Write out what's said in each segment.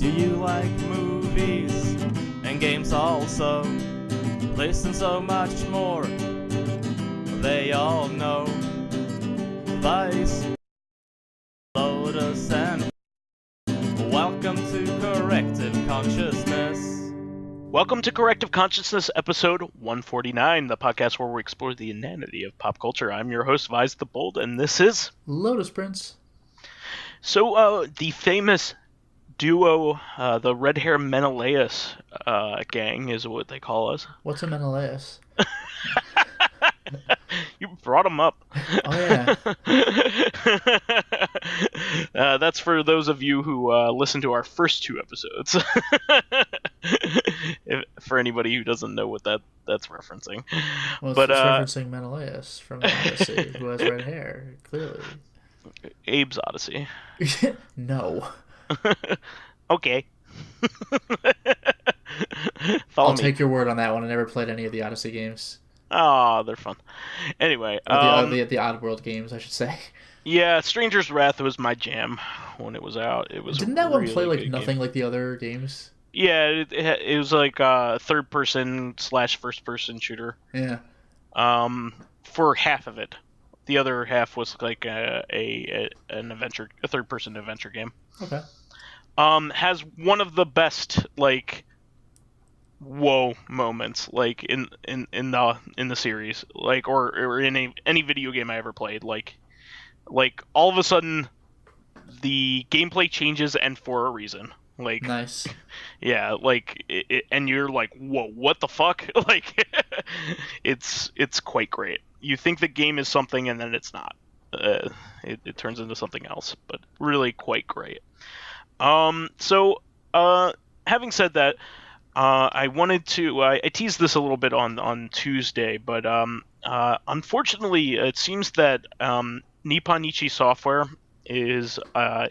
Do you like movies and games also? Listen, so much more they all know. Vice, Lotus, and welcome to Corrective Consciousness. Welcome to Corrective Consciousness, episode 149, the podcast where we explore the inanity of pop culture. I'm your host, vysethebold, and this is Lotus Prince. So, the famous duo, the Red Hair Menelaus gang is what they call us. What's a Menelaus? You brought them up. Oh, yeah. That's for those of you who listened to our first two episodes. For anybody who doesn't know what that's referencing. Well, it's referencing Menelaus from the Odyssey, who has red hair, clearly. Abe's Odyssey. No. Okay. I'll take your word on that one. I never played any of the Odyssey games. Oh, they're fun. Anyway, the Oddworld games, I should say. Yeah, Stranger's Wrath was my jam when it was out. It was Didn't that one play like nothing game. Like the other games? Yeah, it was like a third-person / first-person shooter. Yeah. For half of it, the other half was like an adventure, a third-person adventure game. Okay. Has one of the best like whoa moments like in the series, like or in any video game I ever played. Like all of a sudden the gameplay changes, and for a reason. Like nice. Yeah, like and you're like, whoa, what the fuck? Like it's quite great. You think the game is something and then it's not. It turns into something else, but really quite great. So having said that, I wanted to I teased this a little bit on Tuesday, but unfortunately it seems that Nippon Ichi Software is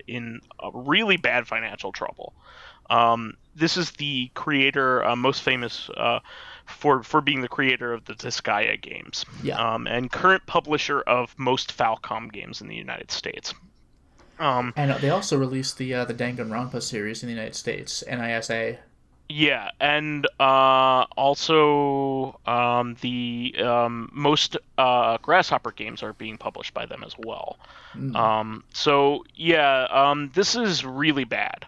in a really bad financial trouble. This is the creator, most famous for being the creator of the Disgaea games, and current publisher of most Falcom games in the United States. And they also released the Danganronpa series in the United States, NISA. Yeah, and also the most Grasshopper games are being published by them as well. So yeah, this is really bad.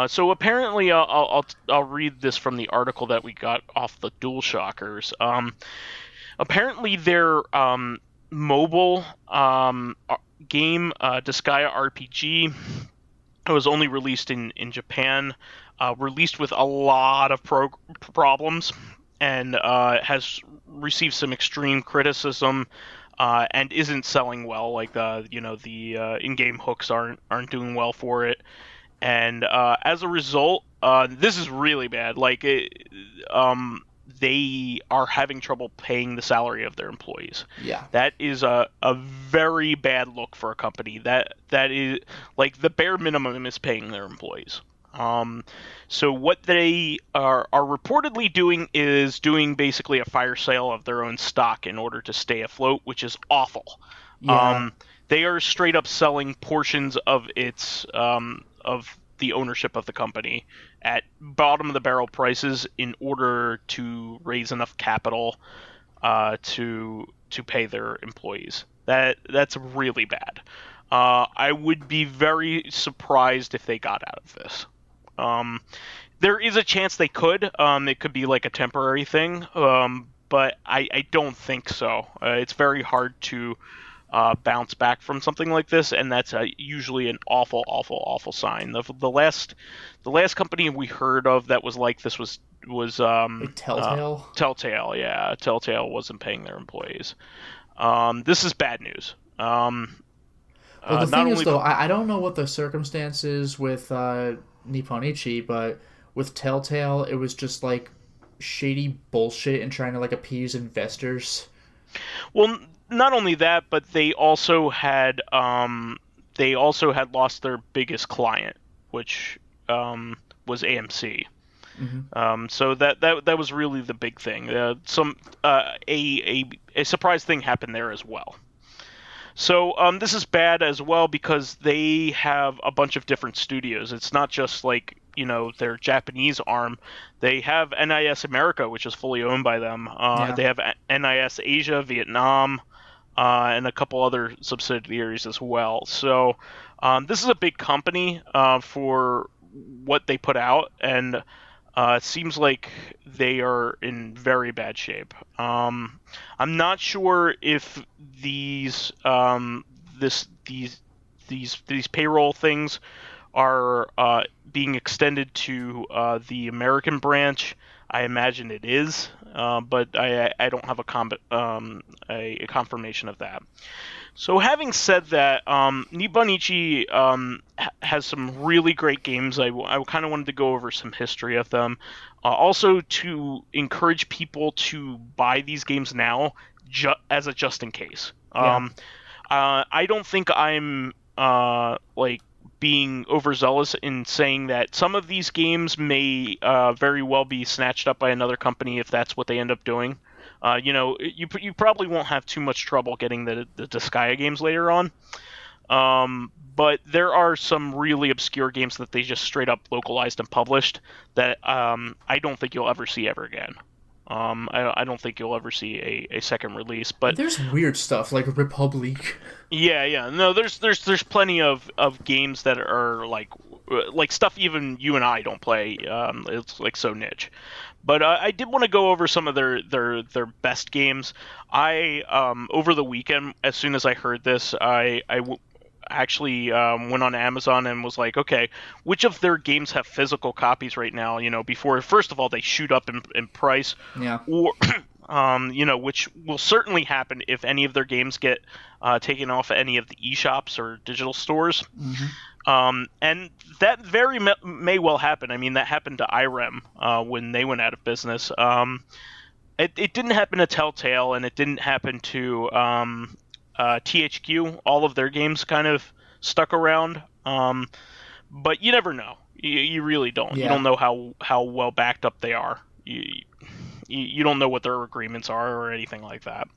So apparently, I'll read this from the article that we got off the DualShockers. Apparently, their mobile game, Disgaea RPG, was only released in Japan. Released with a lot of problems, and has received some extreme criticism, and isn't selling well. Like the in-game hooks aren't doing well for it, and as a result, this is really bad. Like they are having trouble paying the salary of their employees. Yeah, that is a very bad look for a company. That is like the bare minimum is paying their employees. So what they are reportedly doing is doing basically a fire sale of their own stock in order to stay afloat, which is awful. Yeah. They are straight up selling portions of its of the ownership of the company at bottom of the barrel prices in order to raise enough capital to pay their employees. That's really bad. I would be very surprised if they got out of this. There is a chance they could. It could be like a temporary thing, but I don't think so. It's very hard to bounce back from something like this, and that's usually an awful sign. The last company we heard of that was like this was like Telltale. Telltale, yeah. Telltale wasn't paying their employees. This is bad news. Well, the thing is, though, I don't know what the circumstances with Nippon Ichi, but with Telltale, it was just like shady bullshit and trying to like appease investors. Well, not only that, but they also had lost their biggest client, which was AMC. Mm-hmm. So that was really the big thing. A surprise thing happened there as well. So this is bad as well because they have a bunch of different studios. It's not just like their Japanese arm, they have NIS America, which is fully owned by them. They have NIS Asia, Vietnam, and a couple other subsidiaries as well. So this is a big company for what they put out, and it seems like they are in very bad shape. I'm not sure if these payroll things are being extended to the American branch. I imagine it is, but I don't have a confirmation of that. So having said that, Nippon Ichi has some really great games. I kind of wanted to go over some history of them. Also to encourage people to buy these games now as a just in case. I don't think I'm being overzealous in saying that some of these games may very well be snatched up by another company if that's what they end up doing. You probably won't have too much trouble getting the Disgaea games later on. But there are some really obscure games that they just straight up localized and published that I don't think you'll ever see ever again. I don't think you'll ever see a second release. But there's weird stuff like Republic. Yeah. No, there's plenty of games that are like stuff even you and I don't play. It's like so niche. But I did want to go over some of their best games. I over the weekend, as soon as I heard this, I actually went on Amazon and was like, okay, which of their games have physical copies right now? Before first of all they shoot up in price, or which will certainly happen if any of their games get taken off any of the eShops or digital stores. And that very may well happen. I mean, that happened to IREM when they went out of business. It didn't happen to Telltale, and it didn't happen to THQ. All of their games kind of stuck around. But you never know. You really don't. You don't know how well backed up they are. You don't know what their agreements are or anything like that.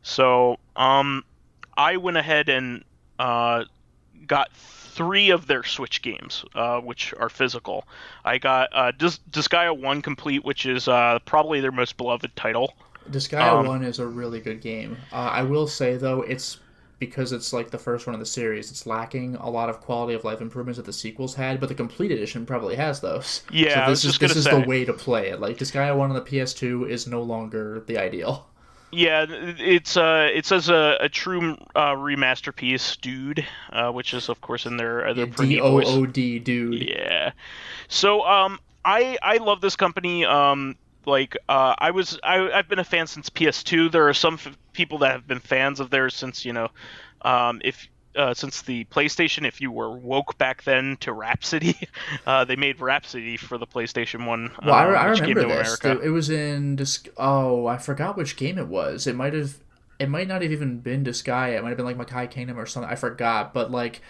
So I went ahead and got 3 of their Switch games, which are physical. I got Disgaea 1 Complete, which is probably their most beloved title. Disgaea 1 is a really good game. I will say, though, it's because it's like the first one in the series, it's lacking a lot of quality of life improvements that the sequels had, but the Complete Edition probably has those. Yeah, so this is the way to play it. Like, Disgaea 1 on the PS2 is no longer the ideal. Yeah, it says a true remaster piece, dude, which is of course in their pretty voice. DOOD, dude. Yeah. So I love this company. I've been a fan since PS2. There are some people that have been fans of theirs since since the PlayStation. If you were woke back then to Rhapsody, they made Rhapsody for the PlayStation 1. Well, I remember this. It was in I forgot which game it was. It might not have even been Disgaea. It might have been like Makai Kingdom or something. I forgot. But like,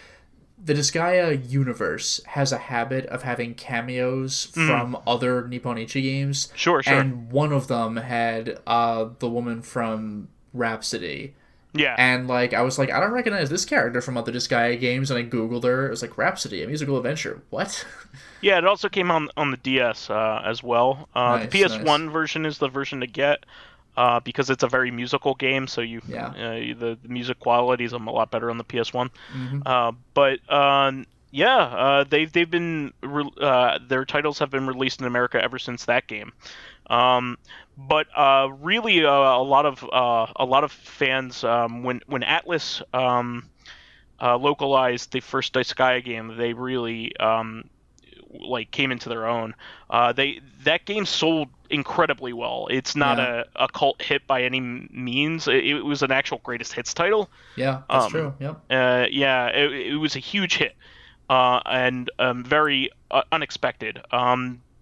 the Disgaea universe has a habit of having cameos from other Nippon Ichi games. Sure. And one of them had the woman from Rhapsody. Yeah. And like, I was like, I don't recognize this character from other Disgaea games, and I googled her. It was like, Rhapsody, a musical adventure. What? Yeah, it also came on the DS as well. The PS1 version is the version to get because it's a very musical game, so the music quality is a lot better on the PS1. They've been their titles have been released in America ever since that game. But really, a lot of fans when Atlas localized the first Disgaea game, they really came into their own. That game sold incredibly well. It's not a cult hit by any means. It was an actual greatest hits title. Yeah, that's true. Yep. It was a huge hit and very unexpected.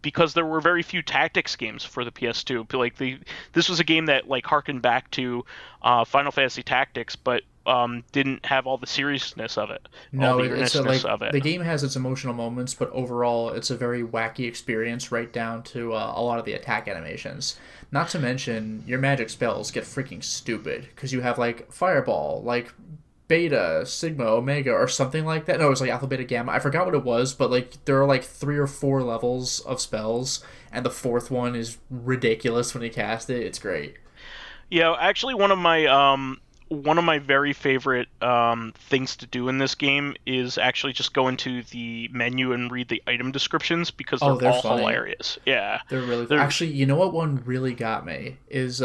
Because there were very few tactics games for the PS2. This was a game that harkened back to Final Fantasy Tactics, but didn't have all the seriousness of it. The game has its emotional moments, but overall, it's a very wacky experience, right down to a lot of the attack animations. Not to mention, your magic spells get freaking stupid because you have Fireball, Beta, Sigma, Omega, or something like that. No, it was like Alpha, Beta, Gamma. I forgot what it was, but like there are like 3 or 4 levels of spells, and the 4th one is ridiculous when you cast it. It's great. Yeah, actually, one of my very favorite things to do in this game is actually just go into the menu and read the item descriptions because they're all funny. Hilarious. Yeah, they're really actually. You know what one really got me is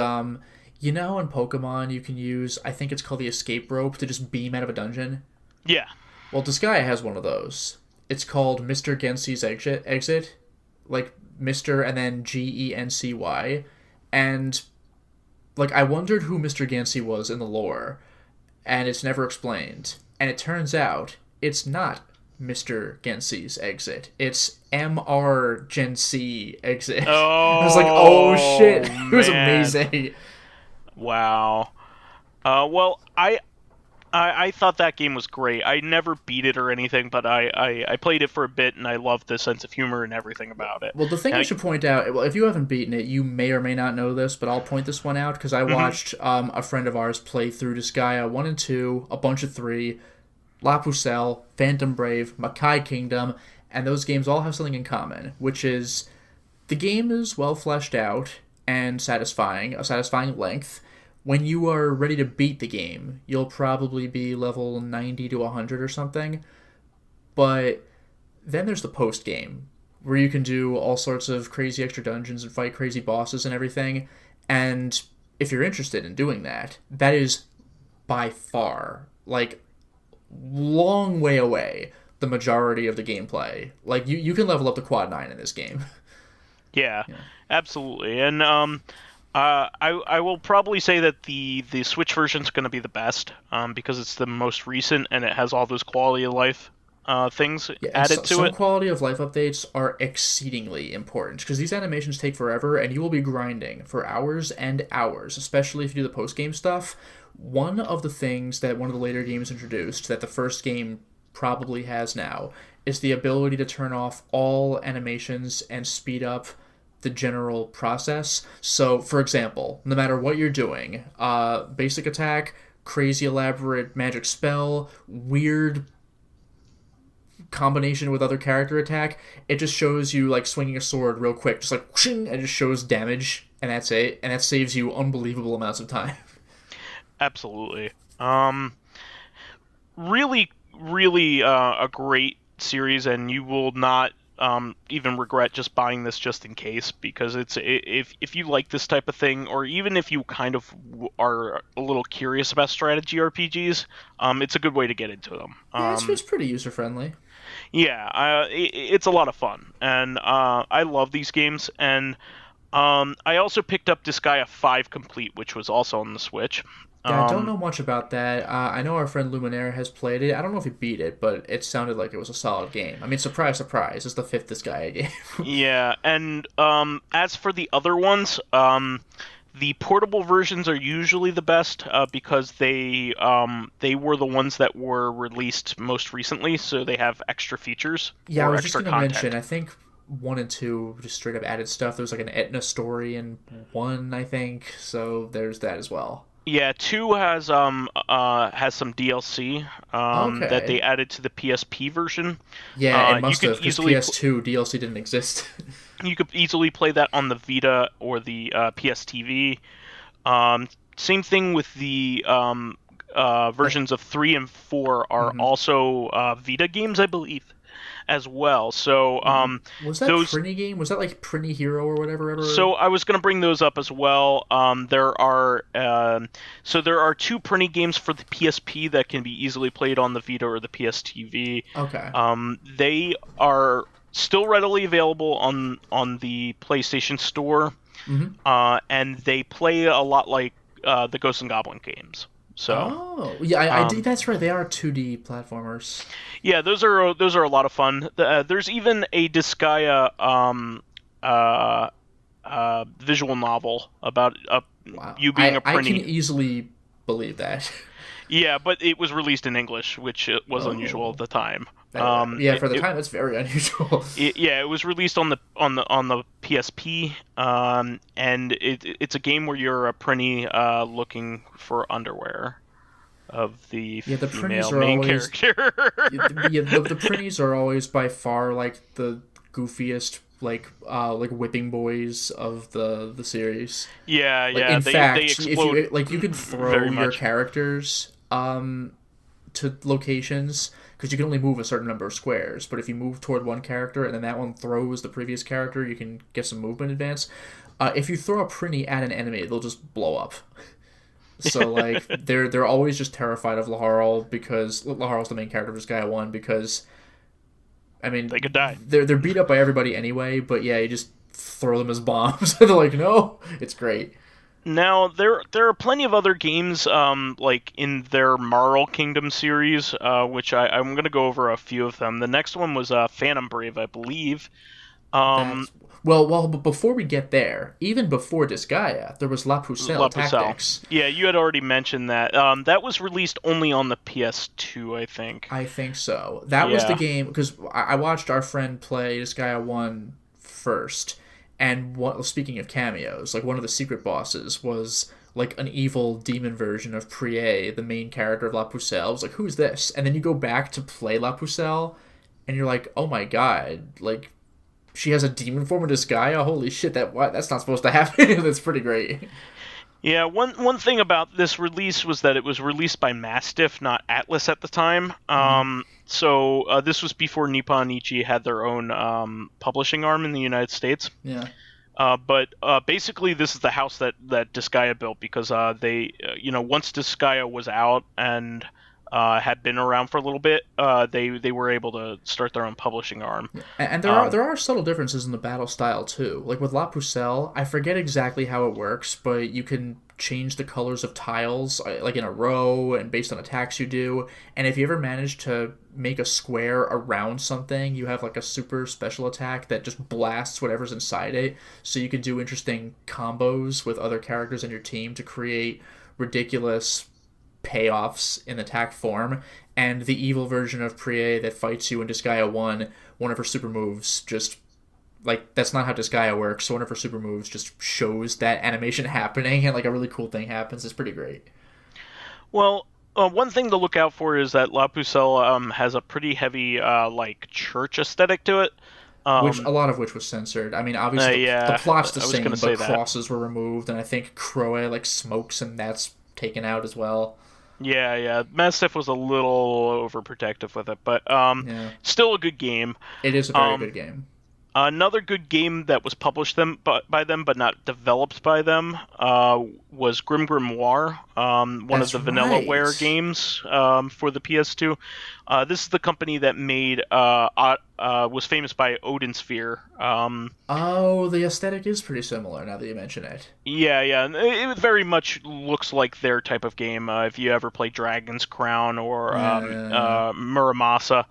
you know how in Pokemon you can use, I think it's called the escape rope, to just beam out of a dungeon. Yeah. Well, Disgaea has one of those. It's called Mr. Gency's exit, like Mr. and then Gency, and like I wondered who Mr. Gency was in the lore, and it's never explained. And it turns out it's not Mr. Gency's exit. It's Mr. Gency exit. Oh, I was like, oh shit, man. it was amazing. Wow. Well, I thought that game was great. I never beat it or anything, but I played it for a bit, and I loved the sense of humor and everything about it. Well, the thing I should point out, well, if you haven't beaten it, you may or may not know this, but I'll point this one out, because I watched a friend of ours play through Disgaea 1 and 2, a bunch of 3, La Pucelle, Phantom Brave, Makai Kingdom, and those games all have something in common, which is the game is well fleshed out and satisfying, a satisfying length. When you are ready to beat the game, you'll probably be level 90 to 100 or something. But then there's the post-game, where you can do all sorts of crazy extra dungeons and fight crazy bosses and everything. And if you're interested in doing that, that is by far, like, long way away, the majority of the gameplay. Like, you can level up to Quad 9 in this game. Yeah, absolutely. And I will probably say that the Switch version is going to be the best because it's the most recent and it has all those quality of life things added to it. Some quality of life updates are exceedingly important because these animations take forever and you will be grinding for hours and hours, especially if you do the post-game stuff. One of the things that one of the later games introduced that the first game probably has now is the ability to turn off all animations and speed up the general process. So, for example, no matter what you're doing, basic attack, crazy elaborate magic spell, weird combination with other character attack, it just shows you like swinging a sword real quick, just like whooshing, and it just shows damage, and that's it, and that saves you unbelievable amounts of time. Absolutely. Really a great series, and you will not even regret just buying this just in case, because if you like this type of thing, or even if you kind of are a little curious about strategy RPGs, it's a good way to get into them. Yeah, it's pretty user friendly. Yeah, it's a lot of fun, and I love these games. And I also picked up Disgaea 5 Complete, which was also on the Switch. Yeah, I don't know much about that. I know our friend Luminaire has played it. I don't know if he beat it, but it sounded like it was a solid game. I mean, surprise, surprise, it's the 5th Disgaea game. Yeah, and as for the other ones, the portable versions are usually the best because they were the ones that were released most recently, so they have extra features. Yeah, I was just going to mention, I think 1 and 2 just straight up added stuff. There was like an Etna story in 1, I think, so there's that as well. Yeah, 2 has some DLC that they added to the PSP version. Yeah, it must have, because PS2 DLC didn't exist. You could easily play that on the Vita or the PS TV. Same thing with the versions of 3 and 4 are also Vita games, I believe, as well. So was that Prinny game? Was that like Prinny Hero or whatever? So I was going to bring those up as well. There are 2 Prinny games for the PSP that can be easily played on the Vita or the PS TV. Okay. They are still readily available on the PlayStation Store, and they play a lot like the Ghosts and Goblin games. So, I think that's right. They are 2D platformers. Yeah, those are a lot of fun. There's even a Disgaea visual novel about you being a Prinny. I can easily believe that. Yeah, but it was released in English, which was unusual at the time. For the time, that's very unusual. It was released on the PSP, and it's a game where you're a Prinny looking for underwear. of the the female printies are main always, character. the printies are always by far like the goofiest like whipping boys of the series. Yeah, Like yeah. in They fact, if explode you like, you can throw very your much. characters to locations because you can only move a certain number of squares. But if you move toward one character and then that one throws the previous character, you can get some movement advance. If you throw a printy at an enemy, they'll just blow up. So like they're always just terrified of Laharl because Laharl's the main character of Gaia 1 because I mean They could die. They're beat up by everybody anyway, but yeah, you just throw them as bombs. They're like, no, it's great. Now there are plenty of other games like in their Marl Kingdom series, which I'm going to go over a few of them. The next one was Phantom Brave, I believe. That's but before we get there, even before Disgaea, there was La Pucelle Tactics. Yeah, you had already mentioned that. That was released only on the PS2, I think. I think so. That was the game because I watched our friend play Disgaea 1 first. And speaking of cameos, like one of the secret bosses was like an evil demon version of Prié, the main character of La Pucelle. I was like, who's this? And then you go back to play La Pucelle, and you're like, oh my god, like she has a demon form of Disgaea? Holy shit, that's not supposed to happen. That's pretty great. Yeah, one thing about this release was that it was released by Mastiff, not Atlas at the time. So this was before Nippon Ichi had their own publishing arm in the United States. Yeah. But basically, this is the house that Disgaea built because they, once Disgaea was out and had been around for a little bit, they were able to start their own publishing arm. And there are subtle differences in the battle style too. Like with La Pucelle, I forget exactly how it works, but you can change the colors of tiles like in a row and based on attacks you do. And if you ever manage to make a square around something, you have like a super special attack that just blasts whatever's inside it. So you can do interesting combos with other characters in your team to create ridiculous payoffs in attack form. And the evil version of Prié that fights you in Disgaea 1, one of her super moves just like that's not how Disgaea works, so one of her super moves just shows that animation happening and like a really cool thing happens. It's pretty great. Well, one thing to look out for is that La Pucelle has a pretty heavy like church aesthetic to it. Which a lot of which was censored. I mean, obviously the plot's the same, but crosses were removed, and I think Croe like smokes and that's taken out as well. Yeah. Mastiff was a little overprotective with it, but still a good game. It is a very good game. Another good game that was published by them, but not developed by them, was Grim Grimoire, one of the Vanillaware games for the PS2. This is the company that made was famous by Odin Sphere. The aesthetic is pretty similar now that you mention it. Yeah, it very much looks like their type of game. If you ever play Dragon's Crown or Muramasa.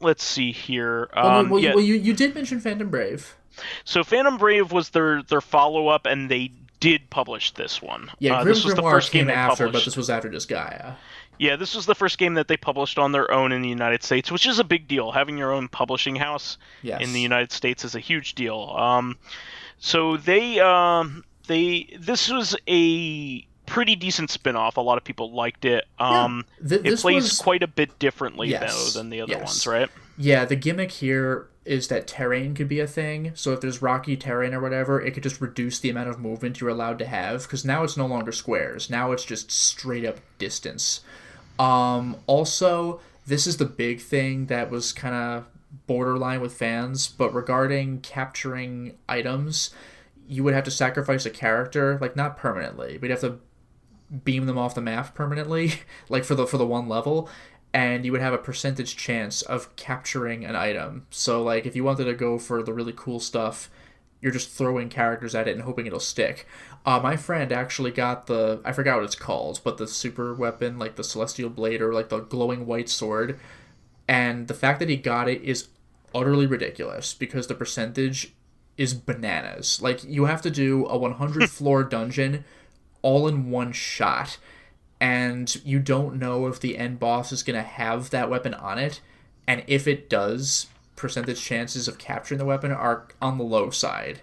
Let's see here. You did mention Phantom Brave. So Phantom Brave was their follow-up, and they did publish this one. Yeah, Grim this was Grimoire the first game after, but this was after Disgaea. Yeah, this was the first game that they published on their own in the United States, which is a big deal. Having your own publishing house in the United States is a huge deal. So this was a pretty decent spin-off. A lot of people liked it. It plays quite a bit differently, though, than the other ones, right? Yeah, the gimmick here is that terrain could be a thing. So if there's rocky terrain or whatever, it could just reduce the amount of movement you're allowed to have, because now it's no longer squares. Now it's just straight-up distance. Also, this is the big thing that was kind of borderline with fans, but regarding capturing items, you would have to sacrifice a character, like not permanently, but you'd have to beam them off the map permanently, like for the one level, and you would have a percentage chance of capturing an item. So like if you wanted to go for the really cool stuff, you're just throwing characters at it and hoping it'll stick. My friend actually got I forgot what it's called, but the super weapon, like the Celestial Blade or like the glowing white sword, and the fact that he got it is utterly ridiculous because the percentage is bananas. Like you have to do a 100 floor dungeon all in one shot, and you don't know if the end boss is going to have that weapon on it, and if it does, percentage chances of capturing the weapon are on the low side.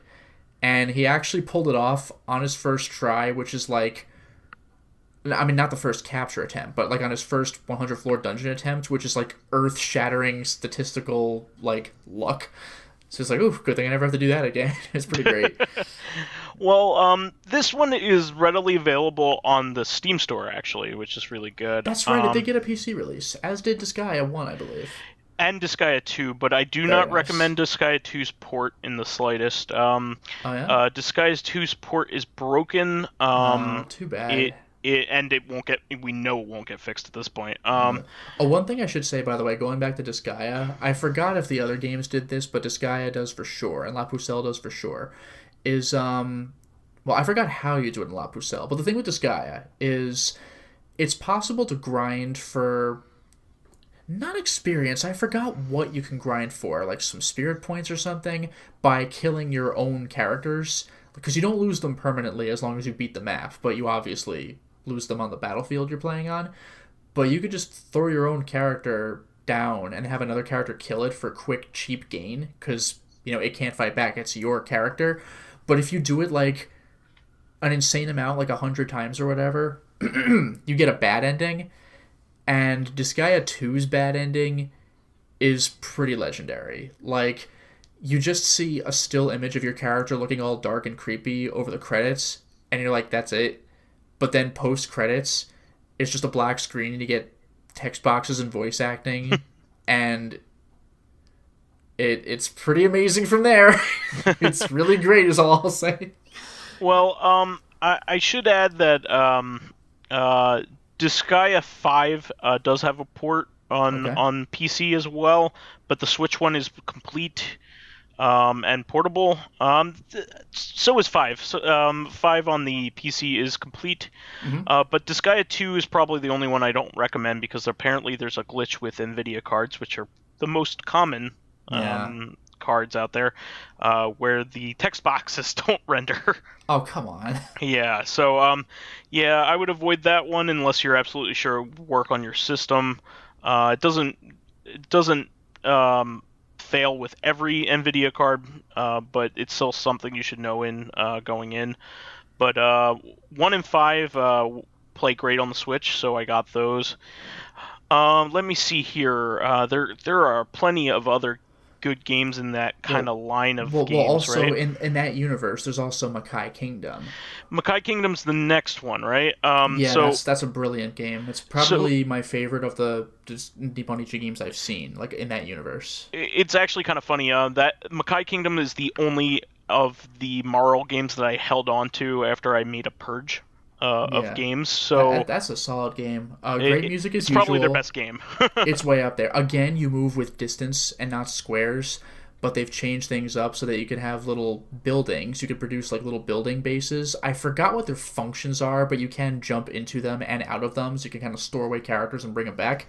And he actually pulled it off on his first try, which is like I mean, not the first capture attempt, but like on his first 100 floor dungeon attempt, which is like earth-shattering statistical like luck. So it's like, ooh, good thing I never have to do that again. It's pretty great. Well, this one is readily available on the Steam store, actually, which is really good. That's right, it did get a PC release, as did Disgaea 1, I believe. And Disgaea 2, but I do Very not nice. recommend Disgaea 2's port in the slightest. Oh, yeah? Disgaea 2's port is broken. Too bad. It won't get. We know it won't get fixed at this point. One thing I should say, by the way, going back to Disgaea, I forgot if the other games did this, but Disgaea does for sure, and La Pucelle does for sure. Well, I forgot how you do it in La Pucelle, but the thing with Disgaea is it's possible to grind for not experience. I forgot what you can grind for, like some spirit points or something, by killing your own characters, because you don't lose them permanently as long as you beat the map, but you obviously lose them on the battlefield you're playing on. But you could just throw your own character down and have another character kill it for quick, cheap gain, because, it can't fight back. It's your character. But if you do it, like, an insane amount, like 100 times or whatever, you get a bad ending. And Disgaea 2's bad ending is pretty legendary. Like, you just see a still image of your character looking all dark and creepy over the credits, and you're like, that's it. But then post-credits, it's just a black screen, and you get text boxes and voice acting, and it's pretty amazing from there. It's really great, is all I'll say. Well, I should add that Disgaea 5 does have a port on PC as well, but the Switch one is complete and portable. So is 5. So 5 on the PC is complete, but Disgaea 2 is probably the only one I don't recommend, because apparently there's a glitch with NVIDIA cards, which are the most common cards out there, where the text boxes don't render. Oh, come on. Yeah, so I would avoid that one unless you're absolutely sure it would work on your system. It doesn't fail with every NVIDIA card, but it's still something you should know going in. But 1 and 5 play great on the Switch, so I got those. Let me see here. There are plenty of other good games in that kind of line of games, well, also, right? in that universe, there's also Makai Kingdom. Makai Kingdom's the next one, right? That's a brilliant game. It's probably my favorite of the Nippon Ichi games I've seen, like, in that universe. It's actually kind of funny. That Makai Kingdom is the only of the Marl games that I held on to after I made a purge of games. So that's a solid game. Great music as it's usual. Probably their best game. It's way up there. Again, you move with distance and not squares, but they've changed things up so that you can have little buildings. You can produce like little building bases. I forgot what their functions are, but you can jump into them and out of them, so you can kind of store away characters and bring them back.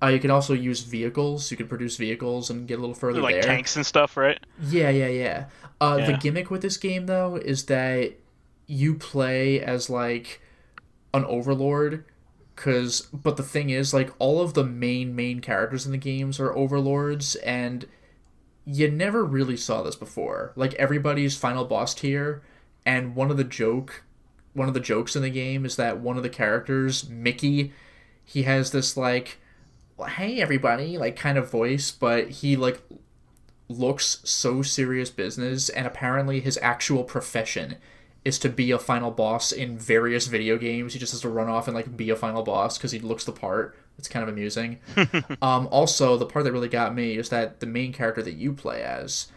You can also use vehicles. You can produce vehicles and get a little further like there. Like tanks and stuff, right? Yeah. The gimmick with this game, though, is that you play as, like, an overlord, but the thing is, like, all of the main characters in the games are overlords, and you never really saw this before. Like, everybody's final boss tier, and one of the jokes in the game is that one of the characters, Mickey, he has this, like, hey everybody, like, kind of voice, but he, like, looks so serious business, and apparently his actual profession is to be a final boss in various video games. He just has to run off and, like, be a final boss because he looks the part. It's kind of amusing. Also, the part that really got me is that the main character that you play as,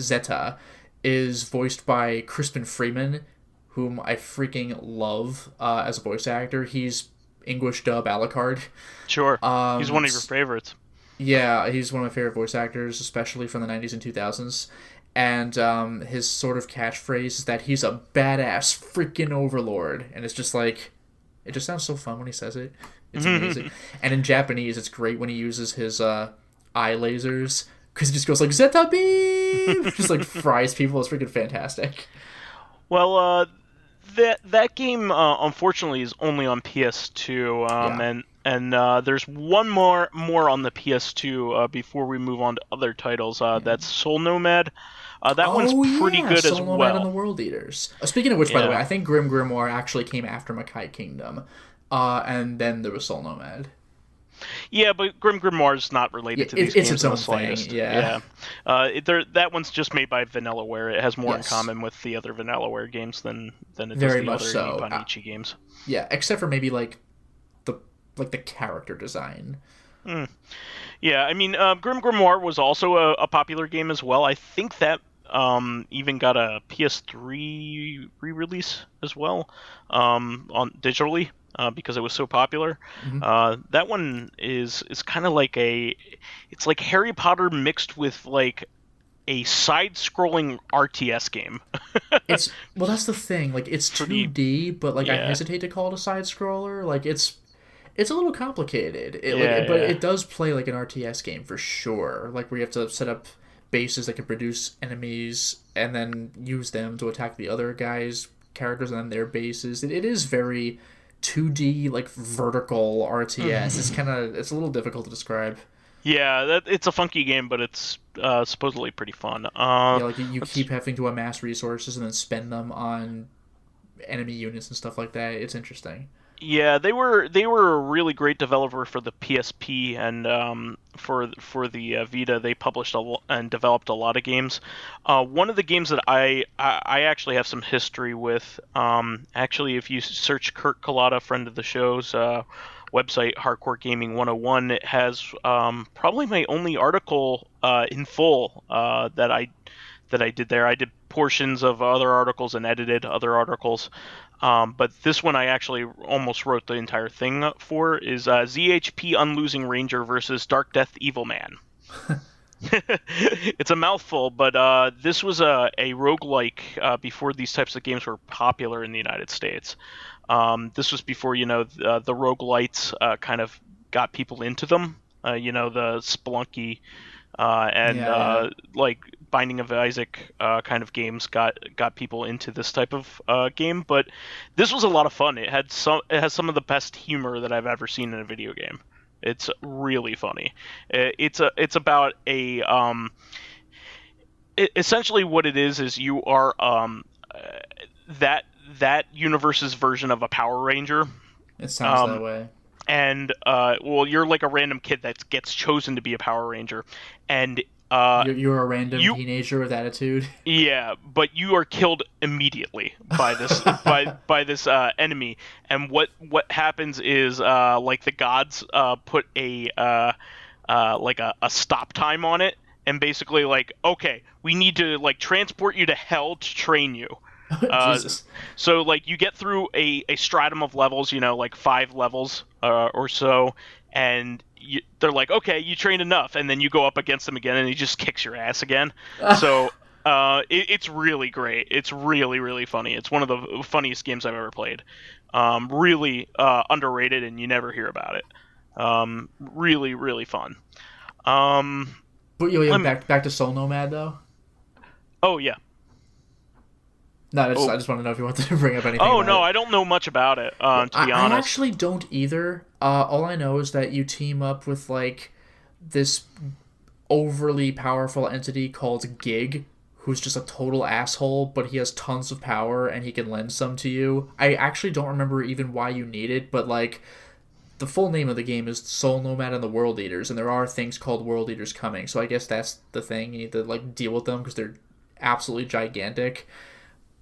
Zeta, is voiced by Crispin Freeman, whom I freaking love as a voice actor. He's English dub Alucard. Sure. He's one of your favorites. Yeah, he's one of my favorite voice actors, especially from the 90s and 2000s. And his sort of catchphrase is that he's a badass freaking overlord. And it's just like, it just sounds so fun when he says it. It's amazing. And in Japanese, it's great when he uses his eye lasers, because he just goes like, Zeta Beam! Just like fries people. It's freaking fantastic. Well, that game, unfortunately, is only on PS2. And there's one more on the PS2 before we move on to other titles. That's Soul Nomad. That one's pretty good as Soul Nomad and the well. World Eaters. Speaking of which, by the way, Yeah. I think Grim Grimoire actually came after Makai Kingdom, and then there was Soul Nomad. Yeah, but Grim Grimoire's not Yeah, related to these it's games its in own the slightest. thing. Yeah. That one's just made by Vanillaware. It has more in Yes. common with the other Vanillaware games than it does Very the much other so. Nippon Ichi games. Yeah, except for maybe like the character design. Yeah, I mean, Grim Grimoire was also a popular game as well. I think that even got a PS3 re-release as well on digitally because it was so popular. That one is kind of like it's like Harry Potter mixed with like a side-scrolling RTS game. That's the thing. Like it's 2D, but like I hesitate to call it a side scroller. Like it's a little complicated. But it does play like an RTS game for sure. Like where you have to set up bases that can produce enemies and then use them to attack the other guys' characters and then their bases. It is very 2D, like vertical RTS. It's a little difficult to describe. Yeah, it's a funky game, but it's supposedly pretty fun. Like you keep having to amass resources and then spend them on enemy units and stuff like that. It's interesting. Yeah, they were a really great developer for the PSP and for the Vita. They published and developed a lot of games. One of the games that I actually have some history with. Actually, if you search Kurt Collada, friend of the show's website, Hardcore Gaming 101, it has probably my only article in full that I did there. I did portions of other articles and edited other articles. But this one I actually almost wrote the entire thing for is ZHP Unlosing Ranger versus Dark Death Evil Man. It's a mouthful, but this was a roguelike before these types of games were popular in the United States. This was before, the roguelites kind of got people into them. The Spelunky like Binding of Isaac kind of games got people into this type of game. But this was a lot of fun. It has some of the best humor that I've ever seen in a video game. It's really funny. It's about essentially what it is you are that universe's version of a Power Ranger. It sounds that way. And you're like a random kid that gets chosen to be a Power Ranger, and you're a random teenager with attitude. Yeah, but you are killed immediately by this by this enemy. And what happens is like the gods put a stop time on it, and basically like, okay, we need to like transport you to hell to train you. Jesus. So like you get through a stratum of levels, like 5 levels or so, and they're like, okay, you trained enough, and then you go up against them again, and he just kicks your ass again. So it's really great. It's really, really funny. It's one of the funniest games I've ever played. Really underrated, and you never hear about it. Really, really fun. But back to Soul Nomad though. Oh yeah. No, I just want to know if you wanted to bring up anything. Oh no, I don't know much about it. To be honest, I actually don't either. All I know is that you team up with like this overly powerful entity called Gig, who's just a total asshole, but he has tons of power and he can lend some to you. I actually don't remember even why you need it, but like the full name of the game is Soul Nomad and the World Eaters, and there are things called World Eaters coming. So I guess that's the thing. You need to like deal with them because they're absolutely gigantic.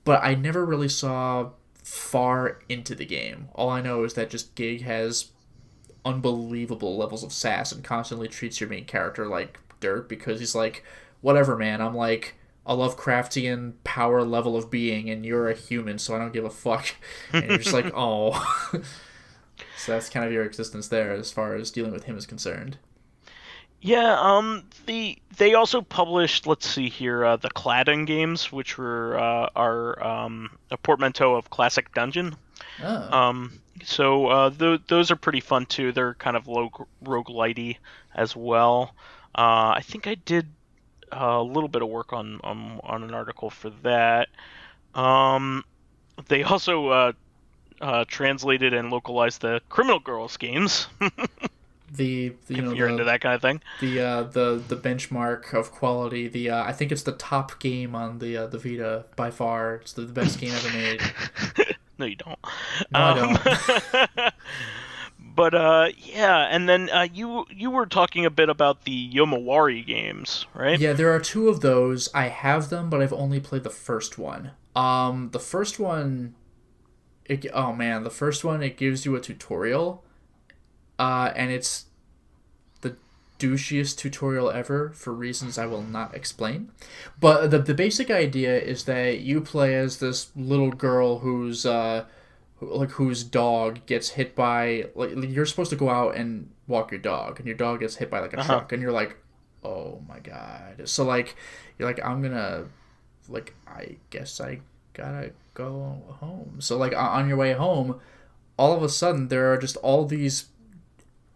But I never really saw far into the game. All I know is that just Gig has unbelievable levels of sass and constantly treats your main character like dirt because he's like, whatever, man, I'm like a Lovecraftian power level of being and you're a human, so I don't give a fuck. And you're just like, oh. So that's kind of your existence there as far as dealing with him is concerned. Yeah, they also published, let's see here, the Claddon games, which were are a portmanteau of Classic Dungeon. Oh. So those are pretty fun too. They're kind of roguelite-y as well. I think I did a little bit of work on an article for that. They also translated and localized the Criminal Girls games. If you're into that kind of thing. The benchmark of quality. I think it's the top game on the Vita by far. It's the best game ever made. No, you don't. No, I don't. But yeah, and then you were talking a bit about the Yomawari games, right? Yeah, there are 2 of those. I have them, but I've only played the first one. The first one, the first one, it gives you a tutorial, and it's the douchiest tutorial ever for reasons I will not explain. But the basic idea is that you play as this little girl whose dog gets hit by, like, you're supposed to go out and walk your dog, and your dog gets hit by like a truck, and you're like, oh my god. So like you're like, I'm gonna, like, I guess I gotta go home. So like on your way home, all of a sudden there are just all these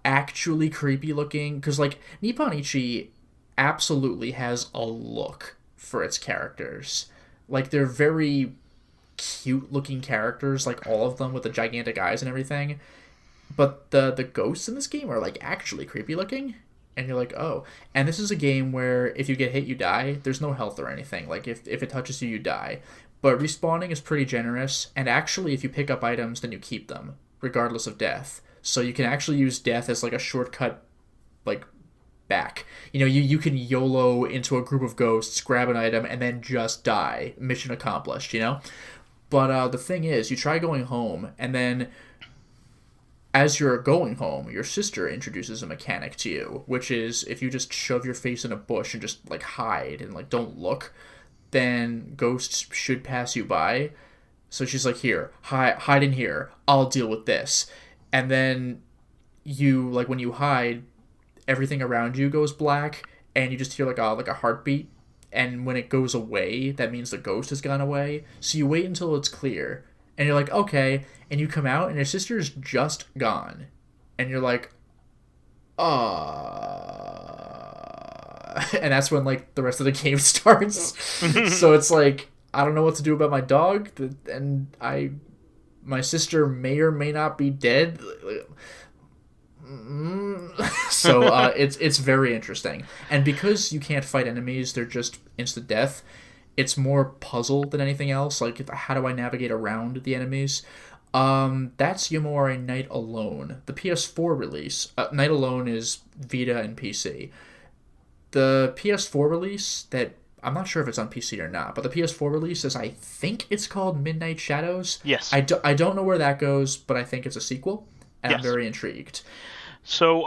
actually creepy looking, because like Nippon Ichi absolutely has a look for its characters. Like, they're very cute looking characters, like all of them with the gigantic eyes and everything, but the ghosts in this game are like actually creepy looking, and you're like, oh. And this is a game where if you get hit, you die. There's no health or anything. Like, if it touches you, you die, but respawning is pretty generous, and actually if you pick up items, then you keep them regardless of death. So you can actually use death as like a shortcut, like, back. You can YOLO into a group of ghosts, grab an item, and then just die. Mission accomplished, But the thing is, you try going home, and then as you're going home, your sister introduces a mechanic to you, which is if you just shove your face in a bush and just like hide and like don't look, then ghosts should pass you by. So she's like, here, hide in here. I'll deal with this. And then you, like, when you hide, everything around you goes black, and you just hear like a heartbeat. And when it goes away, that means the ghost has gone away. So you wait until it's clear, and you're like, okay. And you come out, and your sister's just gone. And you're like, and that's when, like, the rest of the game starts. So it's like, I don't know what to do about my dog, and my sister may or may not be dead. So it's very interesting, and because you can't fight enemies, they're just instant death. It's more puzzle than anything else. Like, how do I navigate around the enemies? That's Yomawari Night Alone, the PS4 release. Night Alone is Vita and PC. The PS4 release, that I'm not sure if it's on PC or not, but the PS4 release is, I think it's called Midnight Shadows. Yes. I don't know where that goes, but I think it's a sequel, and yes. I'm very intrigued. So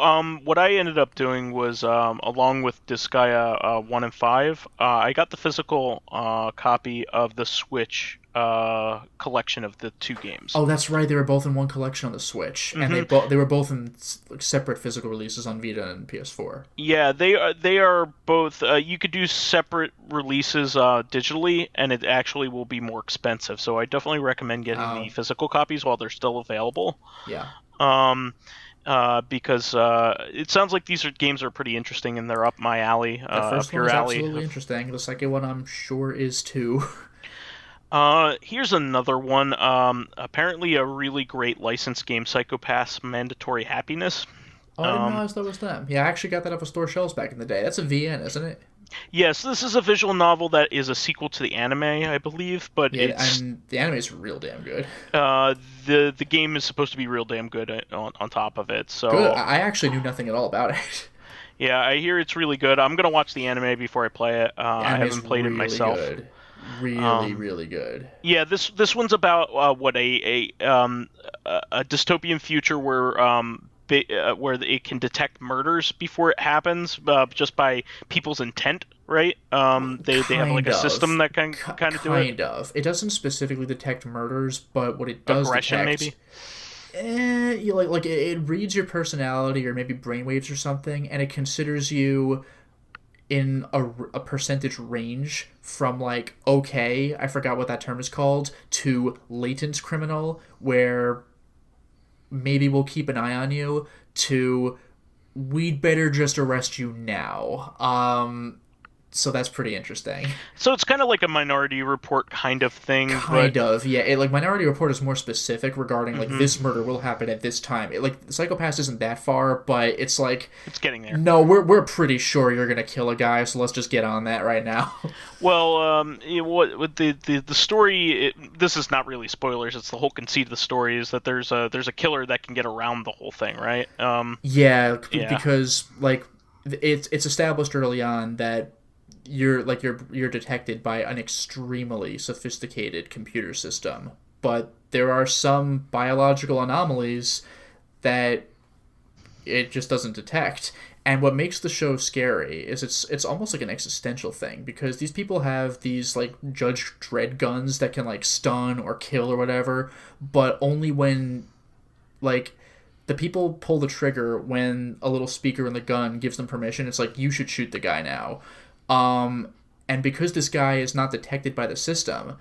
what I ended up doing was, along with Disgaea 1 and 5, I got the physical copy of the Switch collection of the 2 games. Oh, that's right. They were both in one collection on the Switch, and they were both in separate physical releases on Vita and PS4. Yeah, they are both. You could do separate releases digitally, and it actually will be more expensive. So I definitely recommend getting the physical copies while they're still available. Yeah. Because it sounds like these games are pretty interesting and they're up my alley. The first one is absolutely interesting. The second one, I'm sure, is too. Here's another one. Apparently a really great licensed game, Psychopath's Mandatory Happiness. Oh, I didn't realize that was them. Yeah, I actually got that off of store shelves back in the day. That's a VN, isn't it? Yes, this is a visual novel that is a sequel to the anime, I believe, but and the anime is real damn good. The game is supposed to be real damn good on top of it. So good. I actually knew nothing at all about it. Yeah, I hear it's really good. I'm gonna watch the anime before I play it. I haven't played it myself. Good. Really good. Yeah, this one's about a dystopian future where it can detect murders before it happens, just by people's intent, right? They have like a system that can kind of do it. Kind of. It doesn't specifically detect murders, but what it does aggression, detect, maybe. It reads your personality or maybe brainwaves or something, and it considers you in a percentage range from like okay, I forgot what that term is called, to latent criminal, where maybe we'll keep an eye on you, to we'd better just arrest you now. So that's pretty interesting. So it's kind of like a Minority Report kind of thing. Kind of, yeah. Like Minority Report is more specific regarding like Mm-hmm. this murder will happen at this time. Like Psychopaths isn't that far, but it's like It's getting there. no, we're pretty sure you're gonna kill a guy, so let's just get on that right now. Well, what with the story? This is not really spoilers. It's the whole conceit of the story is that there's a killer that can get around the whole thing, right? Yeah, Yeah. because like it's established early on that you're detected by an extremely sophisticated computer system, but there are some biological anomalies that it just doesn't detect. And what makes the show scary is it's almost like an existential thing because these people have these like Judge Dredd guns that can like stun or kill or whatever, but only when like the people pull the trigger when a little speaker in the gun gives them permission. It's like you should shoot the guy now. And because this guy is not detected by the system,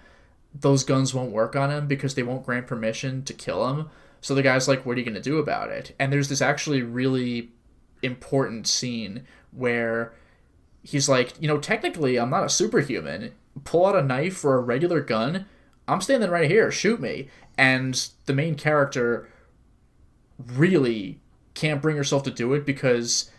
those guns won't work on him because they won't grant permission to kill him. So the guy's like, what are you going to do about it? And there's this actually really important scene where he's like, technically I'm not a superhuman. Pull out a knife or a regular gun. I'm standing right here. Shoot me. And the main character really can't bring herself to do it because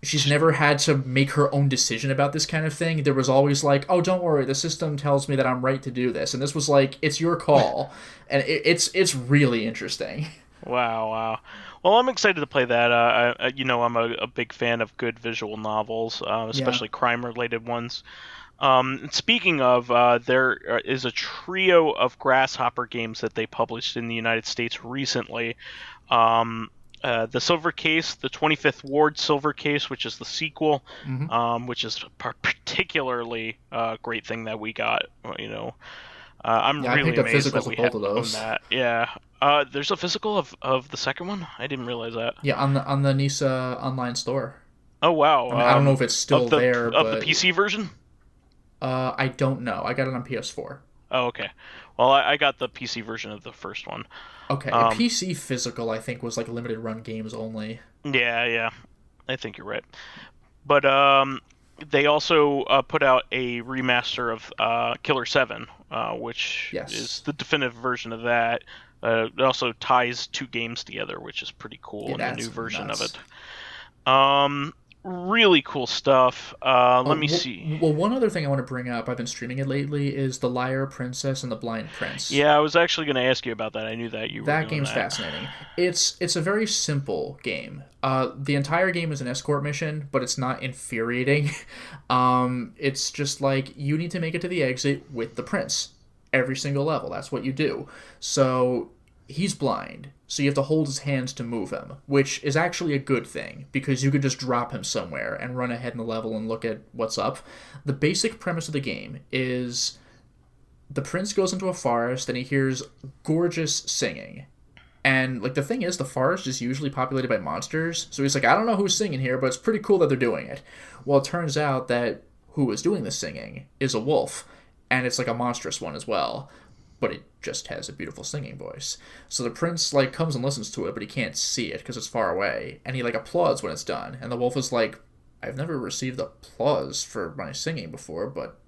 she's never had to make her own decision about this kind of thing. There was always like, oh, don't worry, the system tells me that I'm right to do this. And this was like, it's your call. And it's really interesting. Wow. Well, I'm excited to play that. I'm a big fan of good visual novels, especially crime-related ones. Speaking of, there is a trio of Grasshopper games that they published in the United States recently. The Silver Case, the 25th Ward Silver Case, which is the sequel, which is a particularly great thing that we got. I'm really amazed that we own that. Yeah. There's a physical of the second one? I didn't realize that. Yeah, on the Nisa online store. Oh, wow. I don't know if it's still there. Of the PC version? I don't know. I got it on PS4. Oh, okay. Well, I got the PC version of the first one. Okay, a PC physical, I think, was like limited run games only. Yeah. I think you're right. But they also put out a remaster of Killer 7, which is the definitive version of that. It also ties two games together, which is pretty cool in the new version of it. Really cool stuff. Let me see. Well, one other thing I want to bring up, I've been streaming it lately, is The Liar Princess and The Blind Prince. Yeah, I was actually going to ask you about that. I knew that you were doing that. That game's fascinating. It's a very simple game. The entire game is an escort mission, but it's not infuriating. It's just like, you need to make it to the exit with the prince. Every single level, that's what you do. So, he's blind. So you have to hold his hands to move him, which is actually a good thing, because you could just drop him somewhere and run ahead in the level and look at what's up. The basic premise of the game is the prince goes into a forest and he hears gorgeous singing. And, the thing is, the forest is usually populated by monsters, so he's like, I don't know who's singing here, but it's pretty cool that they're doing it. Well, it turns out that who is doing the singing is a wolf, and it's a monstrous one as well. But it just has a beautiful singing voice. So the prince, comes and listens to it, but he can't see it because it's far away. And he, applauds when it's done. And the wolf is like, I've never received applause for my singing before, but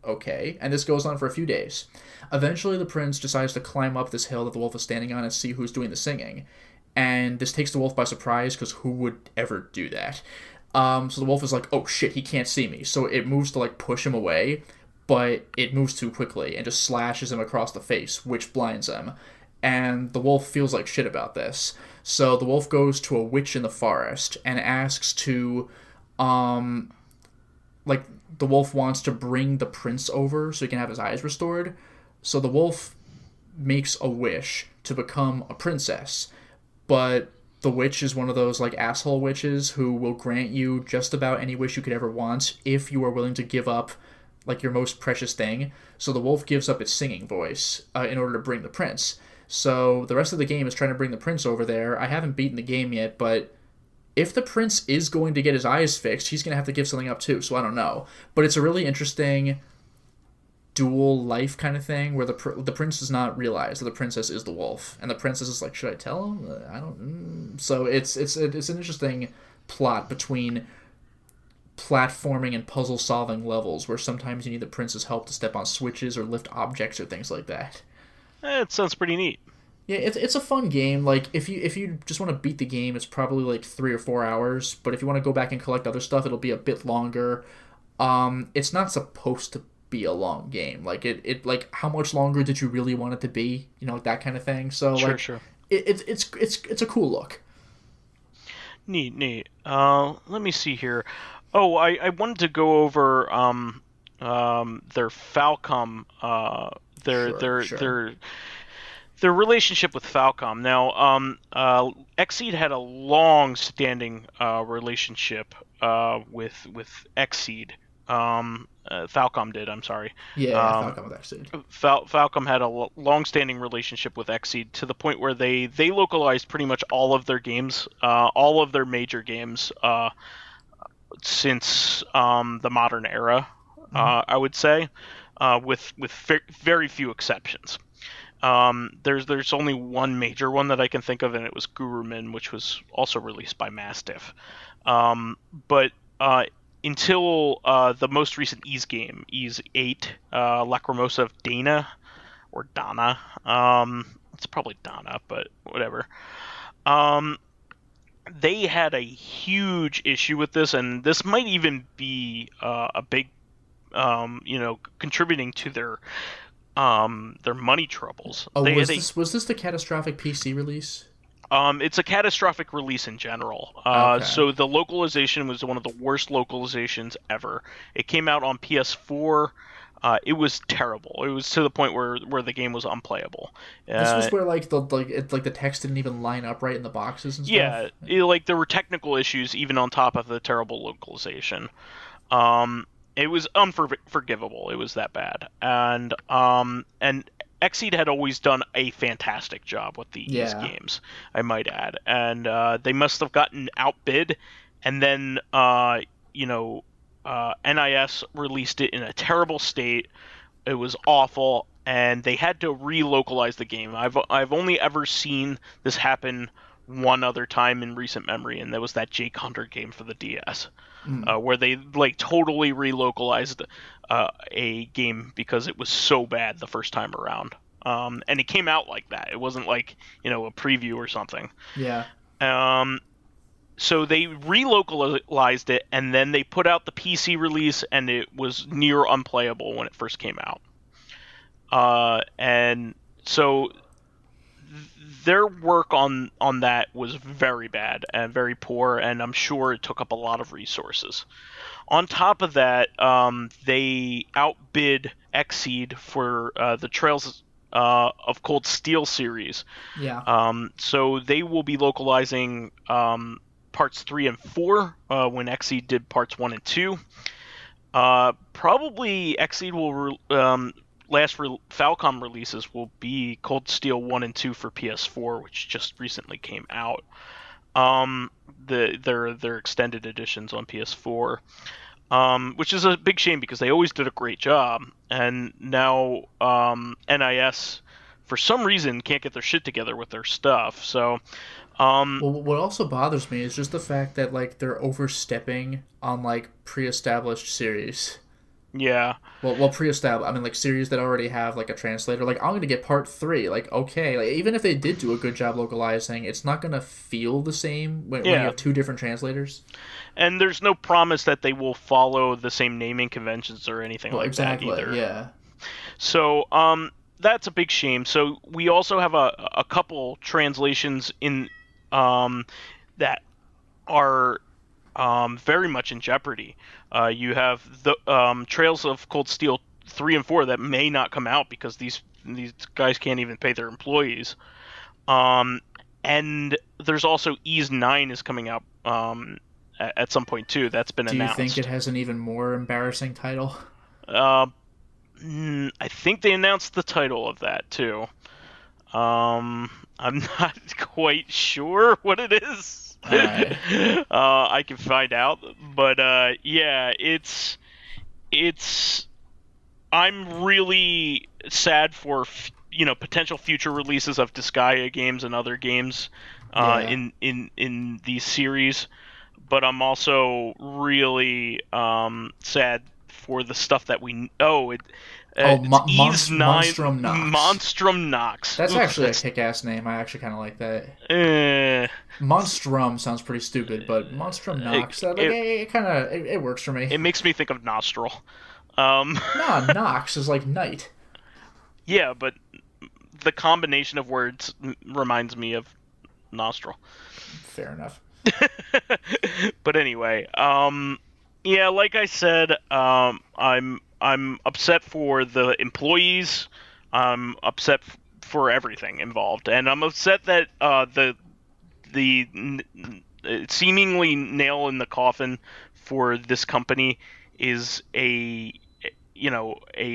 okay. And this goes on for a few days. Eventually, the prince decides to climb up this hill that the wolf is standing on and see who's doing the singing. And this takes the wolf by surprise, because who would ever do that? So the wolf is like, oh shit, he can't see me. So it moves to, push him away. But it moves too quickly and just slashes him across the face, which blinds him. And the wolf feels like shit about this. So the wolf goes to a witch in the forest and asks to, the wolf wants to bring the prince over so he can have his eyes restored. So the wolf makes a wish to become a princess. But the witch is one of those, asshole witches who will grant you just about any wish you could ever want if you are willing to give up your most precious thing. So the wolf gives up its singing voice in order to bring the prince. So the rest of the game is trying to bring the prince over there. I haven't beaten the game yet, but if the prince is going to get his eyes fixed, he's going to have to give something up too, so I don't know. But it's a really interesting dual life kind of thing where the prince does not realize that the princess is the wolf. And the princess is like, should I tell him? I don't... So it's an interesting plot between platforming and puzzle solving levels where sometimes you need the prince's help to step on switches or lift objects or things like that. It sounds pretty neat. Yeah, it's a fun game. Like if you just want to beat the game, it's probably like 3 or 4 hours. But if you want to go back and collect other stuff, it'll be a bit longer. It's not supposed to be a long game. Like it like how much longer did you really want it to be? You know, like that kind of thing. So Sure. It's a cool look. Neat. Let me see here. Oh, I wanted to go over their Falcom their relationship with Falcom. Now, Xseed had a long-standing relationship with Xseed. Falcom did. I'm sorry. Yeah, Falcom with Xseed. Falcom had a long-standing relationship with Xseed to the point where they localized pretty much all of their games, all of their major games, since the modern era. I would say, with very few exceptions. There's only one major one that I can think of, and it was Gurumin, which was also released by Mastiff. But until the most recent Ys game, Ys 8, Lacrimosa of Dana, or Dana. It's probably Dana, but whatever. They had a huge issue with this, and this might even be a big, contributing to their money troubles. Oh, was this the catastrophic PC release? It's a catastrophic release in general. Okay. So the localization was one of the worst localizations ever. It came out on PS4. It was terrible. It was to the point where the game was unplayable. This was where the text didn't even line up right in the boxes and stuff. Yeah, there were technical issues even on top of the terrible localization. It was unforgivable. It was that bad. And Xseed had always done a fantastic job with the Ys games, I might add. And they must have gotten outbid, and then NIS released it in a terrible state. It was awful, and they had to relocalize the game. I've only ever seen this happen one other time in recent memory, and that was that Jake Hunter game for the DS, where they totally relocalized a game because it was so bad the first time around. And it came out like that. It wasn't a preview or something. Yeah. So they relocalized it, and then they put out the PC release, and it was near unplayable when it first came out. And so their work on that was very bad and very poor, and I'm sure it took up a lot of resources. On top of that, they outbid Xseed for the Trails of Cold Steel series. Yeah. So they will be localizing parts 3 and 4 when Xseed did parts 1 and 2. Probably Xseed will Falcom releases will be Cold Steel 1 and 2 for PS4, which just recently came out. Their extended editions on PS4, which is a big shame because they always did a great job, and now NIS for some reason can't get their shit together with their stuff. So what also bothers me is just the fact that they're overstepping on pre-established series. Yeah. Well, pre-established. I mean, series that already have a translator. I'm going to get part 3. Okay. Even if they did do a good job localizing, it's not going to feel the same when you have 2 different translators. And there's no promise that they will follow the same naming conventions or anything that either. Yeah. So that's a big shame. So we also have a couple translations in that are very much in jeopardy. You have the Trails of Cold Steel 3 and 4 that may not come out because these guys can't even pay their employees. And there's also Ys 9 is coming out at some point too. That's been announced. Do you think it has an even more embarrassing title? I think they announced the title of that too. I'm not quite sure what it is. Right. I can find out, but it's I'm really sad for potential future releases of Disgaea games and other games in these series, but I'm also really sad for the stuff that we. It's Monstrum Nox. Monstrum Nox. That's actually a kick-ass name. I actually kind of like that. Monstrum sounds pretty stupid, but Monstrum Nox, it works for me. It makes me think of nostril. Nah, Nox is like night. Yeah, but the combination of words reminds me of nostril. Fair enough. But anyway, yeah, like I said, I'm upset for the employees. I'm upset for everything involved, and I'm upset that the seemingly nail in the coffin for this company is a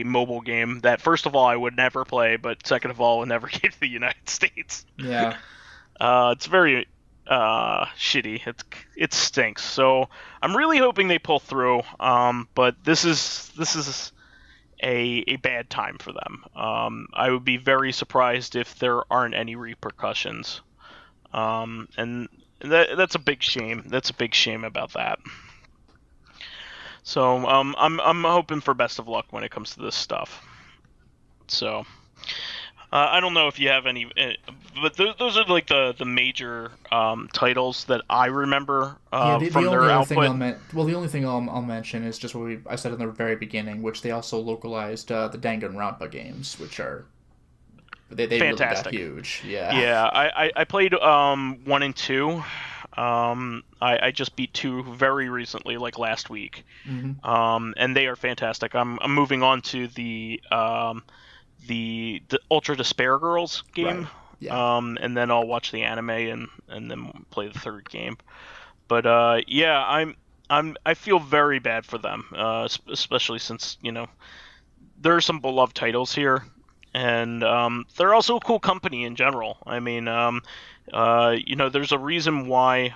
mobile game that, first of all, I would never play, but second of all, would never get to the United States. Yeah. It's very shitty. It stinks. So I'm really hoping they pull through. But this is a bad time for them. I would be very surprised if there aren't any repercussions. And that's a big shame. That's a big shame about that. So I'm hoping for best of luck when it comes to this stuff. So I don't know if you have any, but those are like the major titles that I remember from their output. The only thing I'll mention is just what I said in the very beginning, which they also localized the Danganronpa games, which are they fantastic. Really got huge. Yeah. Yeah, I played 1 and 2. I just beat 2 very recently, like last week. Mm-hmm. And they are fantastic. I'm moving on to the Ultra Despair Girls game. Right. Yeah. And then I'll watch the anime and then play the third game. But yeah, I feel very bad for them, especially since there are some beloved titles here, and they're also a cool company in general. I mean, there's a reason why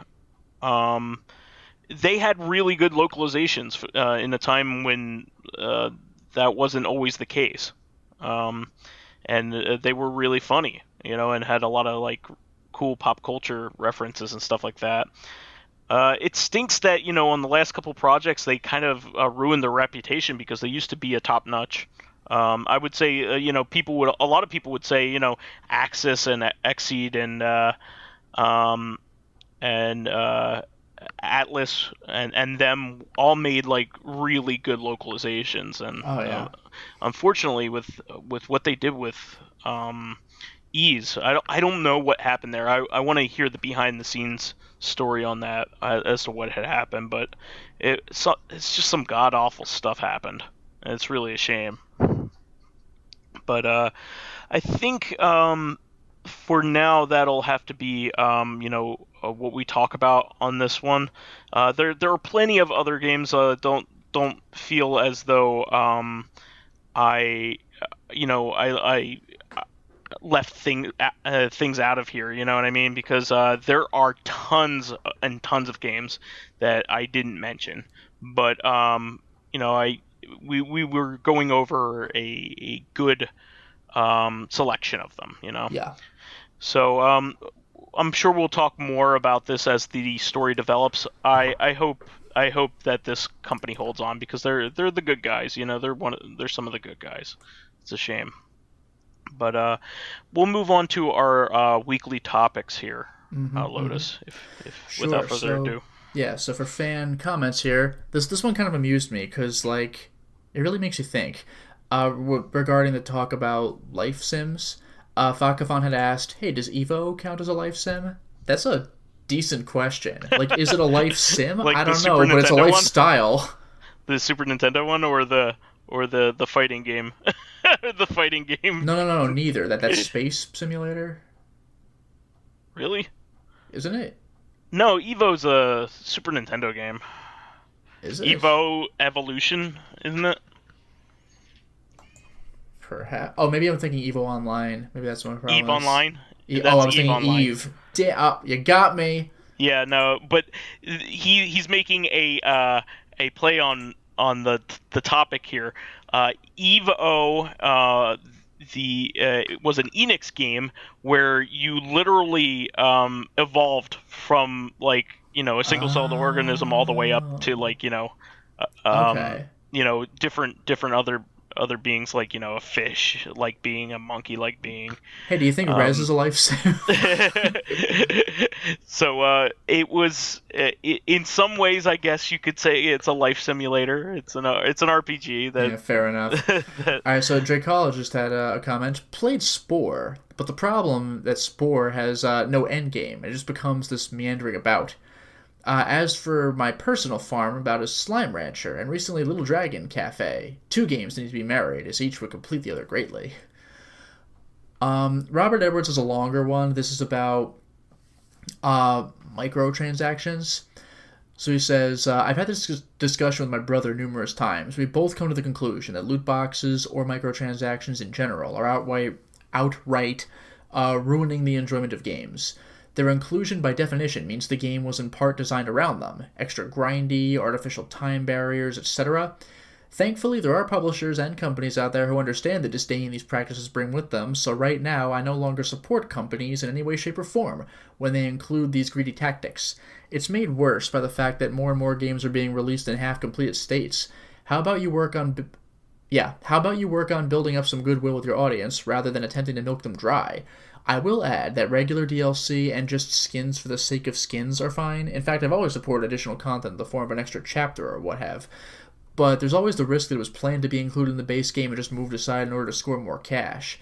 they had really good localizations in a time when that wasn't always the case. And they were really funny, and had a lot of like cool pop culture references and stuff like that. It stinks that on the last couple projects they kind of ruined their reputation because they used to be a top-notch. I would say a lot of people would say Axis and Exceed and Atlas and them all made like really good localizations, and unfortunately with what they did with Ease, I don't know what happened there. I want to hear the behind the scenes story on that as to what had happened, but it's just some god awful stuff happened, and it's really a shame. But I think for now that'll have to be what we talk about on this one. There are plenty of other games. Don't feel as though I left things out of here. You know what I mean? Because there are tons and tons of games that I didn't mention. But we were going over a good selection of them. Yeah. So I'm sure we'll talk more about this as the story develops. I hope that this company holds on because they're the good guys. They're some of the good guys. It's a shame. But we'll move on to our weekly topics here, Lotus. If Sure. Without further ado. Yeah. So for fan comments here, this one kind of amused me because like it really makes you think. Regarding the talk about life sims. Fakafon had asked, hey, does Evo count as a life sim? That's a decent question. Like, is it a life sim? Like I don't know, but it's a lifestyle. One? The Super Nintendo one or the fighting game? The fighting game? No, neither. That's Space Simulator? Really? Isn't it? No, Evo's a Super Nintendo game. Is it? Evo Evolution, isn't it? Perhaps. Oh, maybe I'm thinking Evo Online. Maybe that's one problem. Eve Online? I was thinking Online. Eve. You got me. Yeah, no, but he's making a play on the topic here. Evo it was an Enix game where you literally evolved from like a single-celled organism all the way up to like Okay. different other beings, like a fish like being, a monkey like being. Hey, do you think Rez is a life sim? So it was, in some ways, I guess you could say it's a life simulator. It's an RPG that. Yeah, fair enough. that All right, so Dracologist had a comment. Played Spore, but the problem that Spore has no end game. It just becomes this meandering about. As for my personal farm, about is Slime Rancher and recently Little Dragon Cafe. 2 games that need to be married, as each would complete the other greatly. Robert Edwards is a longer one. This is about microtransactions. So he says, I've had this discussion with my brother numerous times. We both come to the conclusion that loot boxes or microtransactions in general are outright ruining the enjoyment of games. Their inclusion by definition means the game was in part designed around them. Extra grindy, artificial time barriers, etc. Thankfully, there are publishers and companies out there who understand the disdain these practices bring with them, so right now I no longer support companies in any way, shape, or form when they include these greedy tactics. It's made worse by the fact that more and more games are being released in half-completed states. How about you work on building up some goodwill with your audience rather than attempting to milk them dry? I will add that regular DLC and just skins for the sake of skins are fine. In fact, I've always supported additional content in the form of an extra chapter or what have. But there's always the risk that it was planned to be included in the base game and just moved aside in order to score more cash.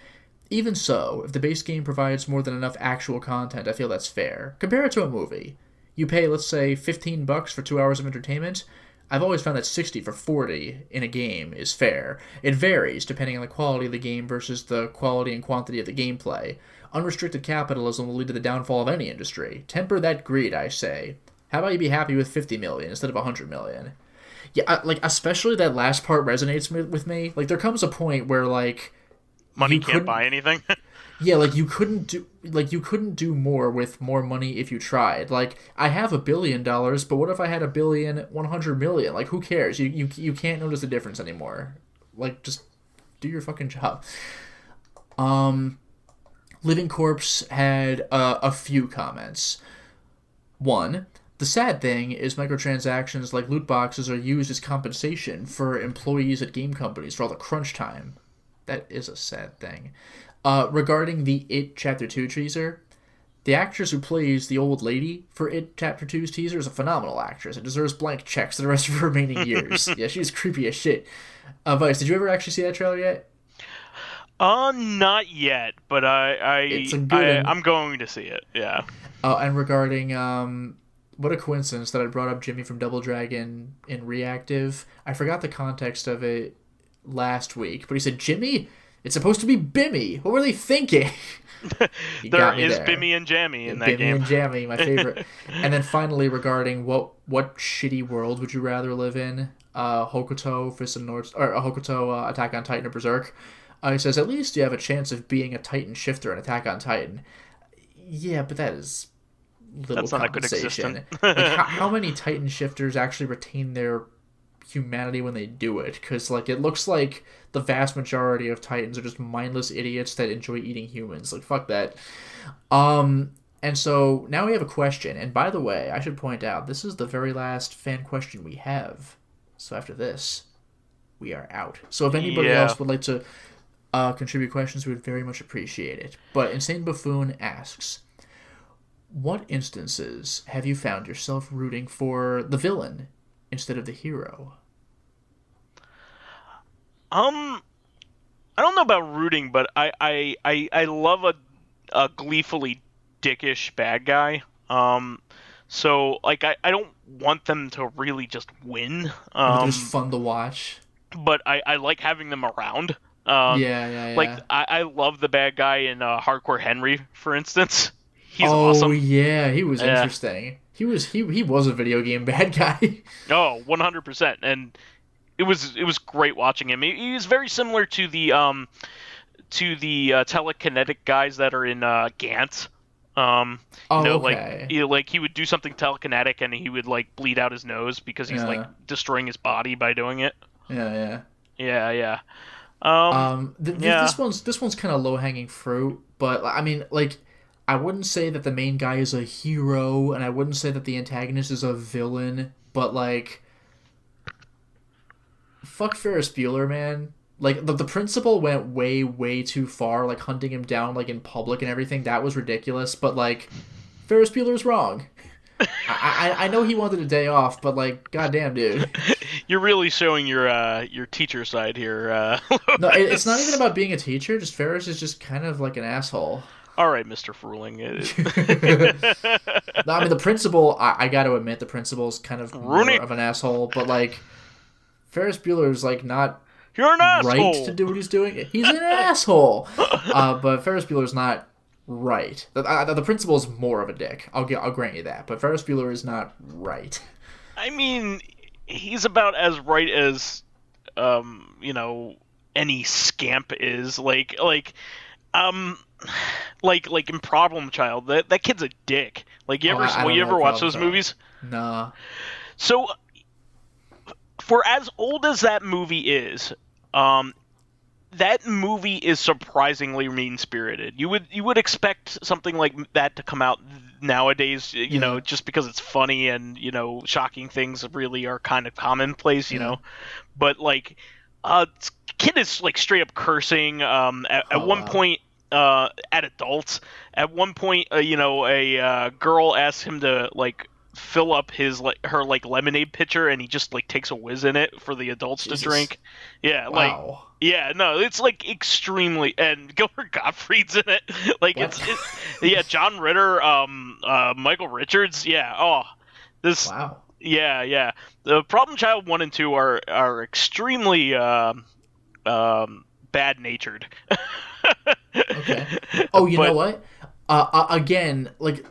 Even so, if the base game provides more than enough actual content, I feel that's fair. Compare it to a movie. You pay, let's say, $15 for 2 hours of entertainment. I've always found that 60 for 40 in a game is fair. It varies depending on the quality of the game versus the quality and quantity of the gameplay. Unrestricted capitalism will lead to the downfall of any industry. Temper that greed, I say. How about you be happy with 50 million instead of 100 million? Yeah, especially that last part resonates with me. Like, there comes a point where, like, money can't buy anything. Yeah, you couldn't do more with more money if you tried. Like, I have $1 billion, but what if I had $100 million? Like, who cares? You can't notice the difference anymore. Like, just do your fucking job. Living Corpse had a few comments. 1. The sad thing is microtransactions like loot boxes are used as compensation for employees at game companies for all the crunch time. That is a sad thing. Regarding the It Chapter 2 teaser, the actress who plays the old lady for It Chapter 2's teaser is a phenomenal actress and deserves blank checks for the rest of her remaining years. Yeah, she's creepy as shit. Vice, did you ever actually see that trailer yet? Not yet, but I'm going to see it. Yeah. And regarding what a coincidence that I brought up Jimmy from Double Dragon in Reactive. I forgot the context of it last week, but he said, Jimmy, it's supposed to be Bimmy. What were they thinking? There is Bimmy and Jammy in that Bimmy game. and Jammy, my favorite. And then finally, regarding what shitty world would you rather live in? Hokuto, Fist of North, or Hokuto, Attack on Titan, or Berserk. He says, at least you have a chance of being a Titan shifter in Attack on Titan. Yeah, but that is little That's not compensation. a good existence. How many Titan shifters actually retain their humanity when they do it? Because it looks like the vast majority of Titans are just mindless idiots that enjoy eating humans. Fuck that. And so now we have a question. And by the way, I should point out, this is the very last fan question we have. So after this, we are out. So if anybody else would like to contribute questions, we would very much appreciate it. But Insane Buffoon asks, what instances have you found yourself rooting for the villain instead of the hero? I don't know about rooting, but I love a gleefully dickish bad guy. So I don't want them to really just win. They're just fun to watch. But I like having them around. Yeah. I love the bad guy in Hardcore Henry, for instance. He's awesome. awesome. Yeah, he was interesting. He was a video game bad guy. Oh, 100%. And it was great watching him. He was very similar to the telekinetic guys that are in Gantz. Okay. He would do something telekinetic and he would bleed out his nose because he's destroying his body by doing it. Yeah. Yeah. This one's kind of low hanging fruit, but I mean, I wouldn't say that the main guy is a hero, and I wouldn't say that the antagonist is a villain, but, like, fuck Ferris Bueller, man. Like, the principal went way, way too far, like, hunting him down, like, in public and everything. That was ridiculous, but, like, Ferris Bueller's wrong. I know he wanted a day off, but, like, goddamn, dude. You're really showing your teacher side here. No, it's not even about being a teacher. Just Ferris is just kind of like an asshole. All right, Mr. Fruling. No, I mean, the principal, I got to admit, the principal is kind of more of an asshole, but, like, Ferris Bueller is, like, not You're an asshole. right to do what he's doing. He's an asshole. But Ferris Bueller's not right. The principal is more of a dick. I'll grant you that. But Ferris Bueller is not right. I mean, he's about as right as, any scamp is. Like in Problem Child, that kid's a dick. Like, you ever watch those movies? Nah. So, for as old as that movie is, that movie is surprisingly mean-spirited. You would expect something like that to come out nowadays, just because it's funny and, shocking things really are kind of commonplace, know. But, like, kid is, like, straight up cursing at one point at adults. At one point, a girl asks him to, like, fill up her lemonade pitcher, and he just, like, takes a whiz in it for the adults to drink. Yeah, wow. It's like extremely, and Gilbert Gottfried's in it. Like, John Ritter, Michael Richards. Yeah. Oh, this. Wow. Yeah. The Problem Child 1 and 2 are extremely bad-natured. Okay. Oh, know what? Again, like,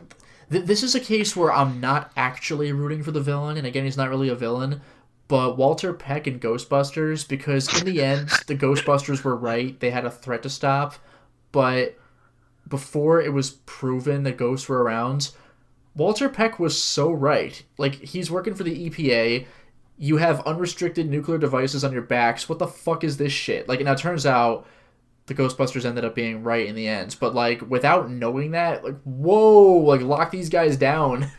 this is a case where I'm not actually rooting for the villain, and again, he's not really a villain, but Walter Peck in Ghostbusters, because in the end, the Ghostbusters were right, they had a threat to stop, but before it was proven that ghosts were around, Walter Peck was so right. Like, he's working for the EPA, you have unrestricted nuclear devices on your backs, what the fuck is this shit? Like, now it turns out the Ghostbusters ended up being right in the end. But, like, without knowing that, like, whoa, like, lock these guys down.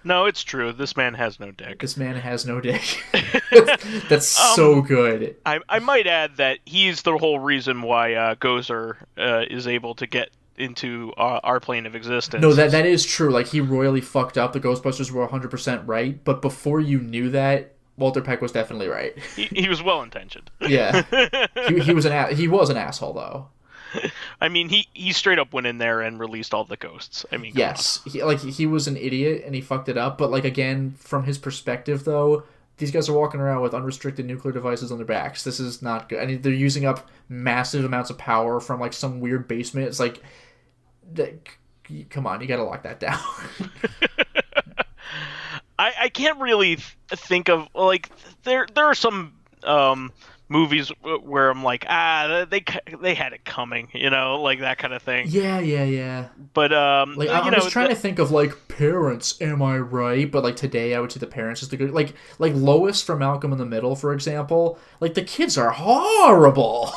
No, it's true. This man has no dick. This man has no dick. That's so good. I might add that he's the whole reason why Gozer is able to get into our plane of existence. No, that is true. Like, he royally fucked up. The Ghostbusters were 100% right. But before you knew that, Walter Peck was definitely right. He was well-intentioned. Yeah. He was an asshole, though. I mean, he straight up went in there and released all the ghosts. I mean, yes. He was an idiot, and he fucked it up. But, like, again, from his perspective, though, these guys are walking around with unrestricted nuclear devices on their backs. This is not good. I mean, they're using up massive amounts of power from, like, some weird basement. It's like, come on, you gotta lock that down. I can't really think of, like, there are some movies where I'm like, they had it coming, like that kind of thing. Yeah. But like, I'm just trying to think of, like, parents. Am I right? But, like, today I would say the parents is the good. Like Lois from Malcolm in the Middle, for example. Like, the kids are horrible.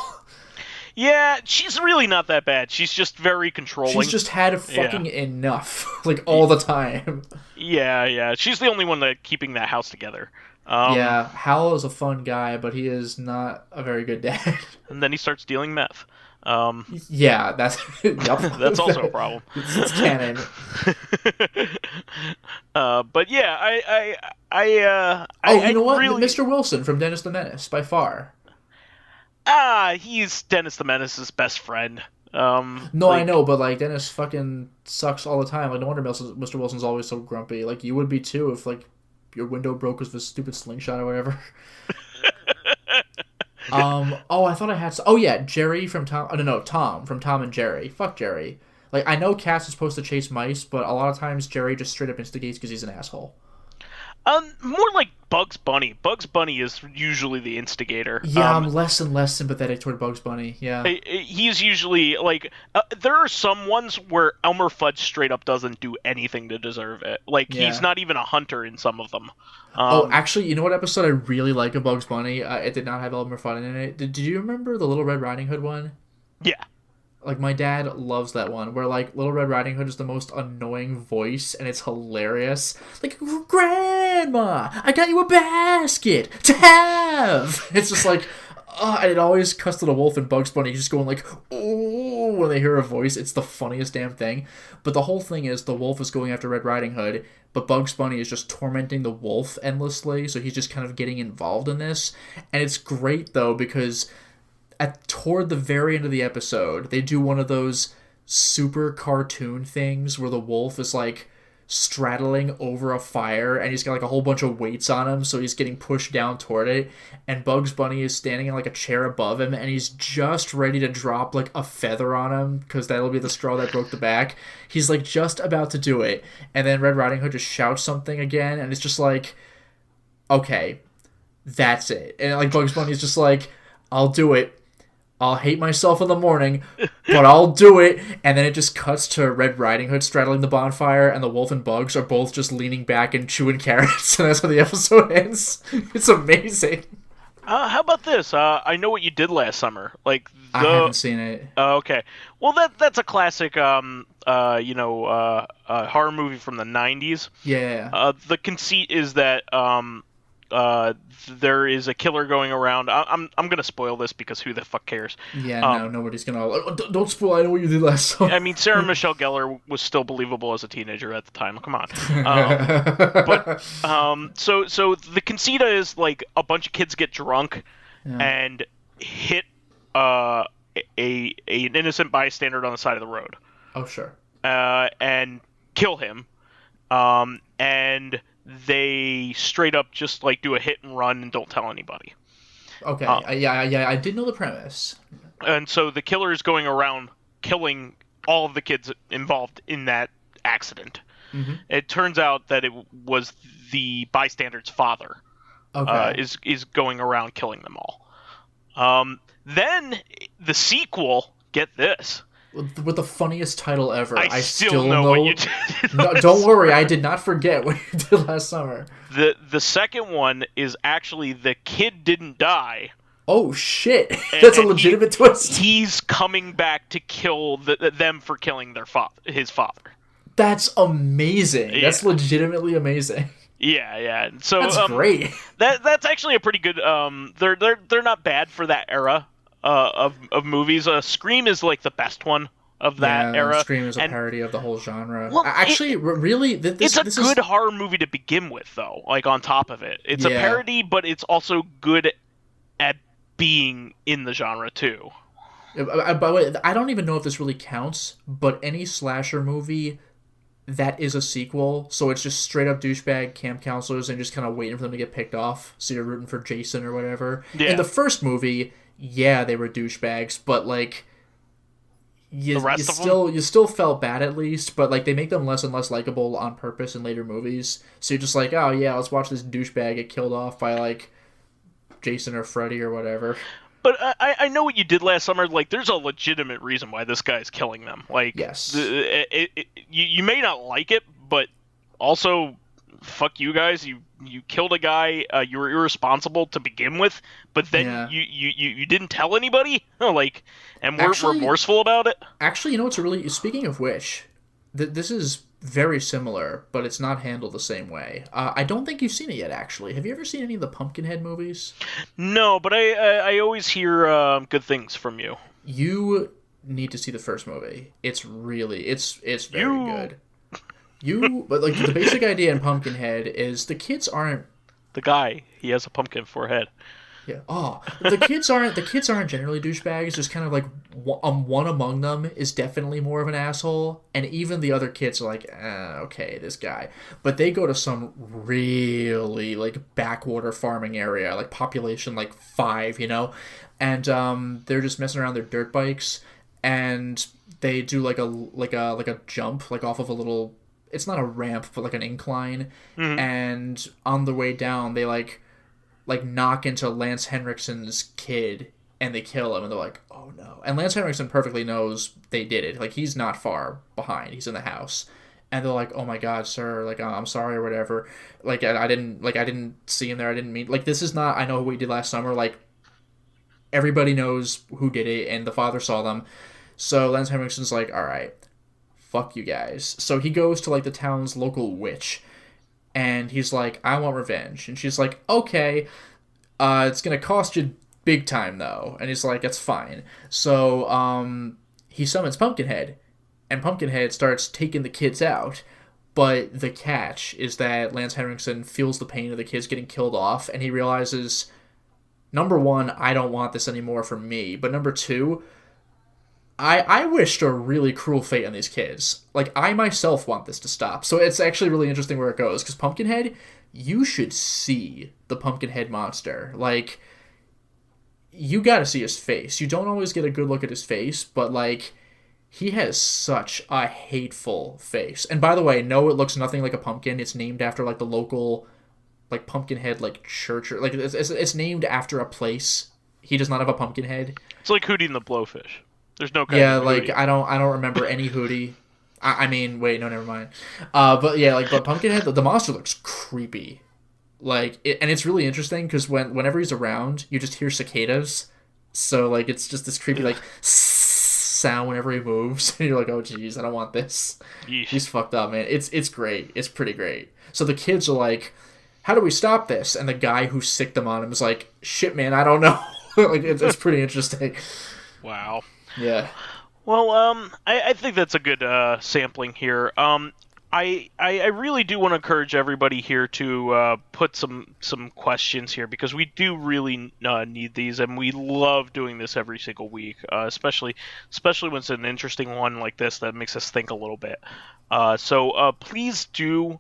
Yeah, she's really not that bad. She's just very controlling. She's just had fucking enough, like, all the time. Yeah. She's the only one that keeping that house together. Yeah, Hal is a fun guy, but he is not a very good dad. And then he starts dealing meth. Yeah, that's that's also a problem. It's canon. But yeah, you know what? Really... Mr. Wilson from Dennis the Menace, by far. He's Dennis the Menace's best friend. I know, but, like, Dennis fucking sucks all the time. Like, no wonder Mr. Wilson's always so grumpy. Like, you would be too if, like, your window broke because of a stupid slingshot or whatever. I thought I had... Jerry from Tom... Oh, no, Tom from Tom and Jerry. Fuck Jerry. Like, I know Cass is supposed to chase mice, but a lot of times Jerry just straight up instigates because he's an asshole. More like Bugs Bunny. Bugs Bunny is usually the instigator. Yeah, I'm less and less sympathetic toward Bugs Bunny, yeah. He's usually, like... there are some ones where Elmer Fudd straight up doesn't do anything to deserve it. Like, he's not even a hunter in some of them. Actually, you know what episode I really like of Bugs Bunny? It did not have Elmer Fudd in it. Did you remember the Little Red Riding Hood one? Yeah. Like, my dad loves that one, where, like, Little Red Riding Hood is the most annoying voice, and it's hilarious. Like, Grandma, I got you a basket to have! It's just like, and it always cuts to the wolf and Bugs Bunny just going like, oh, when they hear a voice. It's the funniest damn thing. But the whole thing is the wolf is going after Red Riding Hood, but Bugs Bunny is just tormenting the wolf endlessly, so he's just kind of getting involved in this. And it's great, though, because toward the very end of the episode, they do one of those super cartoon things where the wolf is like straddling over a fire and he's got like a whole bunch of weights on him, so he's getting pushed down toward it, and Bugs Bunny is standing in like a chair above him and he's just ready to drop like a feather on him because that'll be the straw that broke the back. He's like just about to do it, and then Red Riding Hood just shouts something again, and it's just like, okay, that's it. And like Bugs Bunny is just like, I'll do it. I'll hate myself in the morning, but I'll do it. And then it just cuts to Red Riding Hood straddling the bonfire, and the wolf and Bugs are both just leaning back and chewing carrots, and that's how the episode ends. It's amazing. How about this? I Know What You Did Last Summer. I haven't seen it. Okay. Well, that's a classic, horror movie from the 90s. Yeah. The conceit is that there is a killer going around. I'm gonna spoil this because who the fuck cares? Yeah, no, nobody's gonna. Don't spoil. I Know What You Did Last Summer. I mean, Sarah Michelle Gellar was still believable as a teenager at the time. Come on. So the conceit is like a bunch of kids get drunk and hit an innocent bystander on the side of the road. Oh sure. And kill him. And they straight up just like do a hit and run and don't tell anybody. Okay. I did know the premise. And so the killer is going around killing all of the kids involved in that accident. Mm-hmm. It turns out that it was the bystander's father. Okay. Is going around killing them all. Then the sequel, get this. With the funniest title ever. I still know what you did. No, don't worry, I did not forget what you did last summer. The second one is actually the kid didn't die. Oh shit! That's a legitimate twist. He's coming back to kill them for killing his father. That's amazing. Yeah. That's legitimately amazing. Yeah. So that's great. That's actually a pretty good. They're not bad for that era. Of movies. Scream is like the best one of that era. Scream is a parody of the whole genre. Well, actually, really, it's a good horror movie to begin with, though. Like on top of it, it's a parody, but it's also good at being in the genre too. By the way, I don't even know if this really counts, but any slasher movie that is a sequel, so it's just straight up douchebag camp counselors and just kind of waiting for them to get picked off. So you're rooting for Jason or whatever. Yeah. In the first movie. Yeah, they were douchebags, but like you still felt bad at least, but like they make them less and less likable on purpose in later movies. So you're just like, oh yeah, let's watch this douchebag get killed off by like Jason or Freddy or whatever. But I Know What You Did Last Summer. Like, there's a legitimate reason why this guy's killing them. Like, yes, you may not like it, but also, fuck you guys. You killed a guy. You were irresponsible to begin with, but then you didn't tell anybody. Like, and we're remorseful about it. Actually, you know what's speaking of which, this is very similar, but it's not handled the same way. I don't think you've seen it yet. Actually, have you ever seen any of the Pumpkinhead movies? No, but I always hear good things from you. You need to see the first movie. It's very good. But like the basic idea in Pumpkinhead is the kids aren't the guy. He has a pumpkin forehead. Yeah. Oh, the kids aren't generally douchebags. There's kind of like one among them is definitely more of an asshole, and even the other kids are like, okay, this guy. But they go to some really like backwater farming area, like population like 5, and they're just messing around their dirt bikes, and they do like a jump like off of a little. It's not a ramp, but like an incline, and on the way down, they like knock into Lance Henriksen's kid, and they kill him, and they're like, oh no. And Lance Henriksen perfectly knows they did it. Like, he's not far behind. He's in the house. And they're like, oh my god, sir, like, I'm sorry or whatever. Like, I didn't see him there. I didn't mean... Like, this is not I Know What We Did Last Summer. Like, everybody knows who did it, and the father saw them. So Lance Henriksen's like, all right, fuck you guys. So he goes to like the town's local witch, and he's like, I want revenge. And she's like, okay, it's gonna cost you big time though. And he's like, that's fine. So he summons Pumpkinhead, and Pumpkinhead starts taking the kids out. But the catch is that Lance Henriksen feels the pain of the kids getting killed off, and he realizes, number one, I don't want this anymore for me. But number two, I wished a really cruel fate on these kids. Like, I myself want this to stop. So it's actually really interesting where it goes. Because Pumpkinhead, you should see the Pumpkinhead monster. Like, you gotta see his face. You don't always get a good look at his face, but, like, he has such a hateful face. And by the way, no, it looks nothing like a pumpkin. It's named after, like, the local, like, Pumpkinhead, like, church. Or, like, it's named after a place. He does not have a pumpkin head. It's like Hootie and the Blowfish. There's no kind yeah, of like, Hootie. I don't remember any Hootie. I mean, wait, no, never mind. But, yeah, like, but Pumpkinhead, the monster looks creepy. Like, and it's really interesting, because whenever he's around, you just hear cicadas. So, like, it's just this creepy, like, sound whenever he moves, and you're like, oh geez, I don't want this. Yeesh. He's fucked up, man. It's great. It's pretty great. So the kids are like, how do we stop this? And the guy who sicked them on him is like, shit, man, I don't know. Like, it's pretty interesting. Wow. Yeah. Well, I think that's a good sampling here. I really do want to encourage everybody here to put some questions here, because we do really need these, and we love doing this every single week, especially when it's an interesting one like this that makes us think a little bit. So please do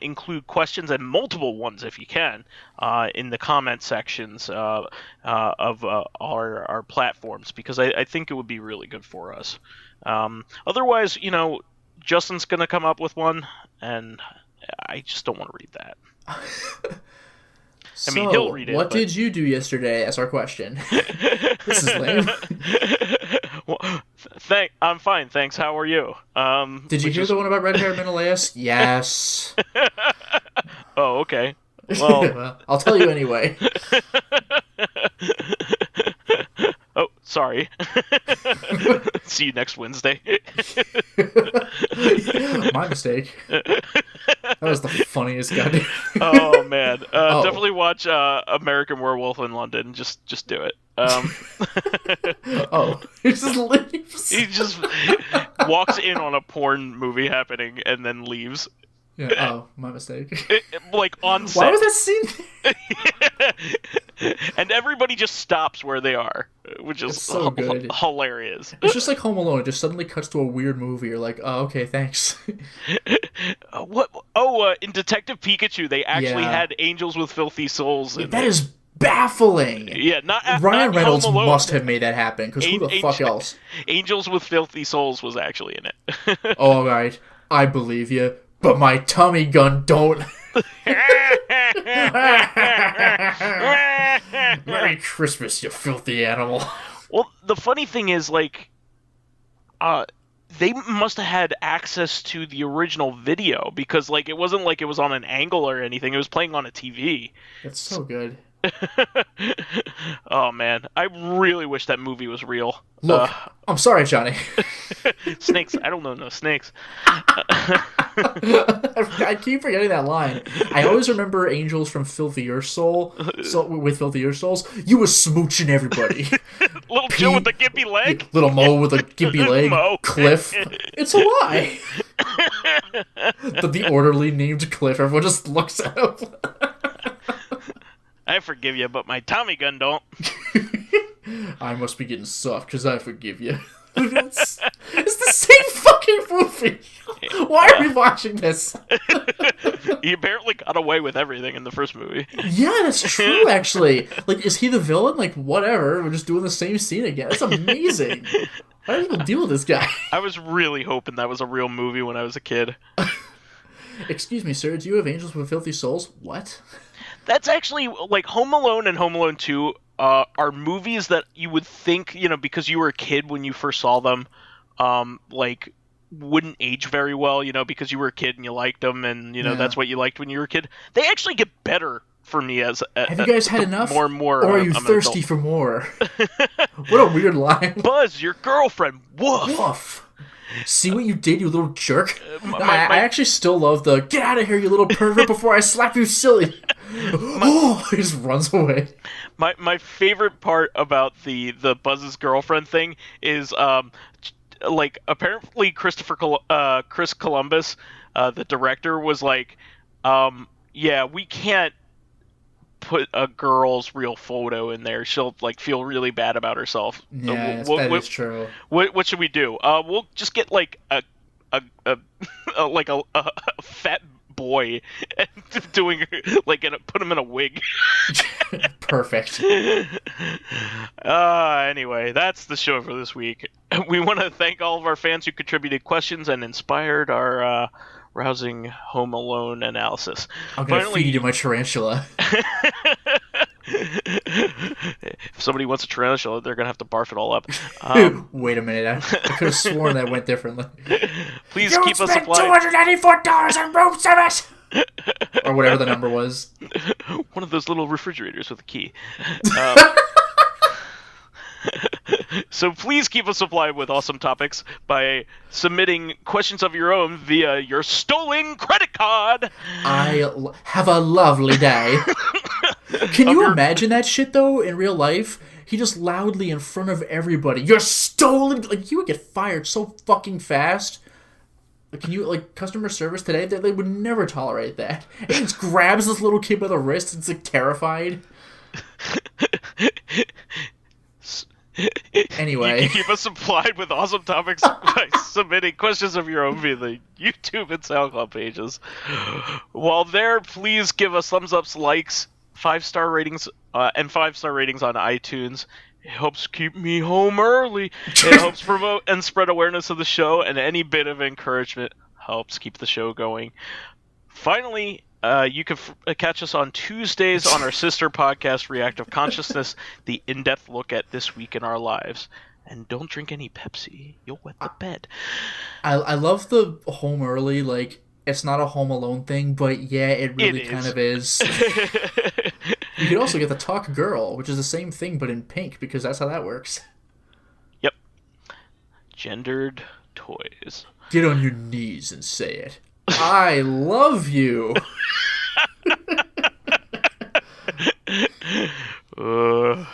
include questions, and multiple ones if you can, in the comment sections of our platforms, because I think it would be really good for us. Otherwise, Justin's going to come up with one, and I just don't want to read that. So, I mean, he'll read it. What did you do yesterday? That's our question. This is lame. Well, I'm fine, thanks. How are you? Did you hear the one about red-haired Menelaus? Yes. Oh, okay. Well, I'll tell you anyway. Oh, sorry. See you next Wednesday. My mistake. That was the funniest goddamn. Oh man, definitely watch American Werewolf in London. Just do it. Oh, he just leaves. He just walks in on a porn movie happening and then leaves. Yeah. Oh, my mistake. Like on set. Why was that scene? And everybody just stops where they are, which is so good. Hilarious. It's just like Home Alone. It just suddenly cuts to a weird movie. You're like, oh, okay, thanks. What? Oh, in Detective Pikachu, they actually Yeah. had angels with filthy souls. That is baffling. Yeah, Ryan not Reynolds Home Alone. must have made that happen, because who the fuck else? Angels with Filthy Souls was actually in it. All right, I believe you, but my Tommy gun don't. Merry Christmas, you filthy animal. Well, the funny thing is, like, they must have had access to the original video, because, like, it wasn't like it was on an angle or anything. It was playing on a TV. That's so good. Oh man, I really wish that movie was real. Look, I'm sorry, Johnny. Snakes. I don't know no snakes. I keep forgetting that line. I always remember Angels from Filthier Soul. With Filthier Souls, you was smooching everybody. Little Joe with the gimpy leg. Little Mo with a gimpy leg. Mo. Cliff. It's a lie. The orderly named Cliff. Everyone just looks at him. I forgive you, but my Tommy gun don't. I must be getting soft because I forgive you. It's the same fucking movie. Why are we watching this? He apparently got away with everything in the first movie. Yeah, that's true, actually. Like, is he the villain? Like, whatever. We're just doing the same scene again. That's amazing. How do people deal with this guy? I was really hoping that was a real movie when I was a kid. Excuse me, sir. Do you have Angels with Filthy Souls? What? That's actually, like, Home Alone and Home Alone 2 are movies that you would think, because you were a kid when you first saw them, like, wouldn't age very well, because you were a kid and you liked them, and, that's what you liked when you were a kid. They actually get better for me as have you guys had enough? More and more, or are you thirsty for more? What a weird line. Buzz, your girlfriend. Woof. Woof. See what you did, you little jerk. I actually still love the "get out of here, you little pervert, before I slap you silly." He just runs away. My favorite part about the Buzz's girlfriend thing is like apparently Chris Columbus, the director, was like, yeah, we can't put a girl's real photo in there. She'll like feel really bad about herself. Yeah, that is true. What should we do? We'll just get like a fat boy doing like put him in a wig. Perfect. Anyway, that's the show for this week. We want to thank all of our fans who contributed questions and inspired our rousing Home Alone analysis. I'm gonna feed you my tarantula. If somebody wants a tarantula, they're gonna have to barf it all up. Wait a minute, I could have sworn that went differently. Please keep us supplied. $294 on room service, or whatever the number was. One of those little refrigerators with a key. So please keep us supplied with awesome topics by submitting questions of your own via your stolen credit card. Have a lovely day. Can you imagine that shit, though, in real life? He just loudly in front of everybody, "You're stolen!" Like, you would get fired so fucking fast. Like, can you, like, customer service today, they would never tolerate that. And he just grabs this little kid by the wrist and is, like, terrified. Anyway. You can keep us supplied with awesome topics by submitting questions of your own via the YouTube and Soundcloud pages. While there, please give us thumbs ups, likes, 5-star ratings, and 5-star ratings on iTunes. It helps keep me home early. It helps promote and spread awareness of the show, and any bit of encouragement helps keep the show going. Finally, you can catch us on Tuesdays on our sister podcast, Reactive Consciousness, the in-depth look at this week in our lives. And don't drink any Pepsi. You'll wet the bed. I love the home early, like, it's not a Home Alone thing, but yeah, it really kind of is. You could also get the Talk Girl, which is the same thing, but in pink, because that's how that works. Yep. Gendered toys. Get on your knees and say it. I love you. Oh,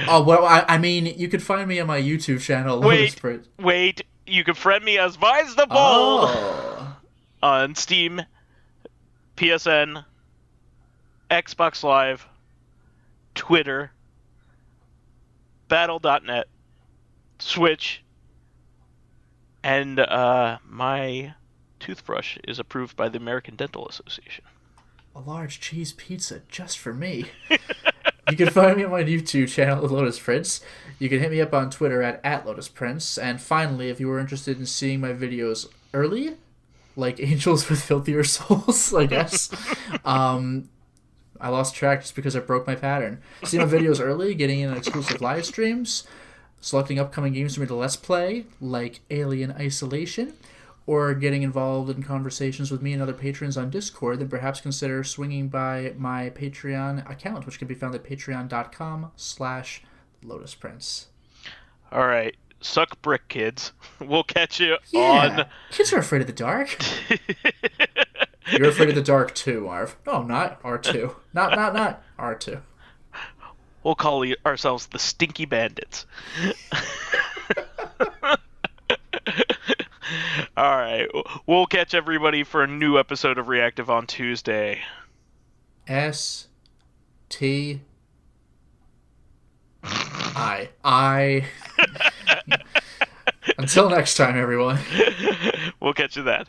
well, I mean, you could find me on my YouTube channel. Wait, you can friend me as vysethebold on Steam, PSN, Xbox Live, Twitter, Battle.net, Switch, and my toothbrush is approved by the American Dental Association. A large cheese pizza just for me. You can find me on my YouTube channel, Lotus Prince. You can hit me up on Twitter at Lotus Prince. And finally, if you were interested in seeing my videos early, like Angels with Filthier Souls, I guess, I lost track just because I broke my pattern. See my videos early, getting in exclusive live streams, selecting upcoming games for me to Let's Play, like Alien Isolation, or getting involved in conversations with me and other patrons on Discord, then perhaps consider swinging by my Patreon account, which can be found at patreon.com/LotusPrince. All right. Suck brick, kids. We'll catch you on... Kids are afraid of the dark. You're afraid of the dark too, Arv. No, I'm not. R2. Not R2. We'll call ourselves the Stinky Bandits. All right. We'll catch everybody for a new episode of Reactive on Tuesday. S-T... Until next time, everyone. We'll catch you then.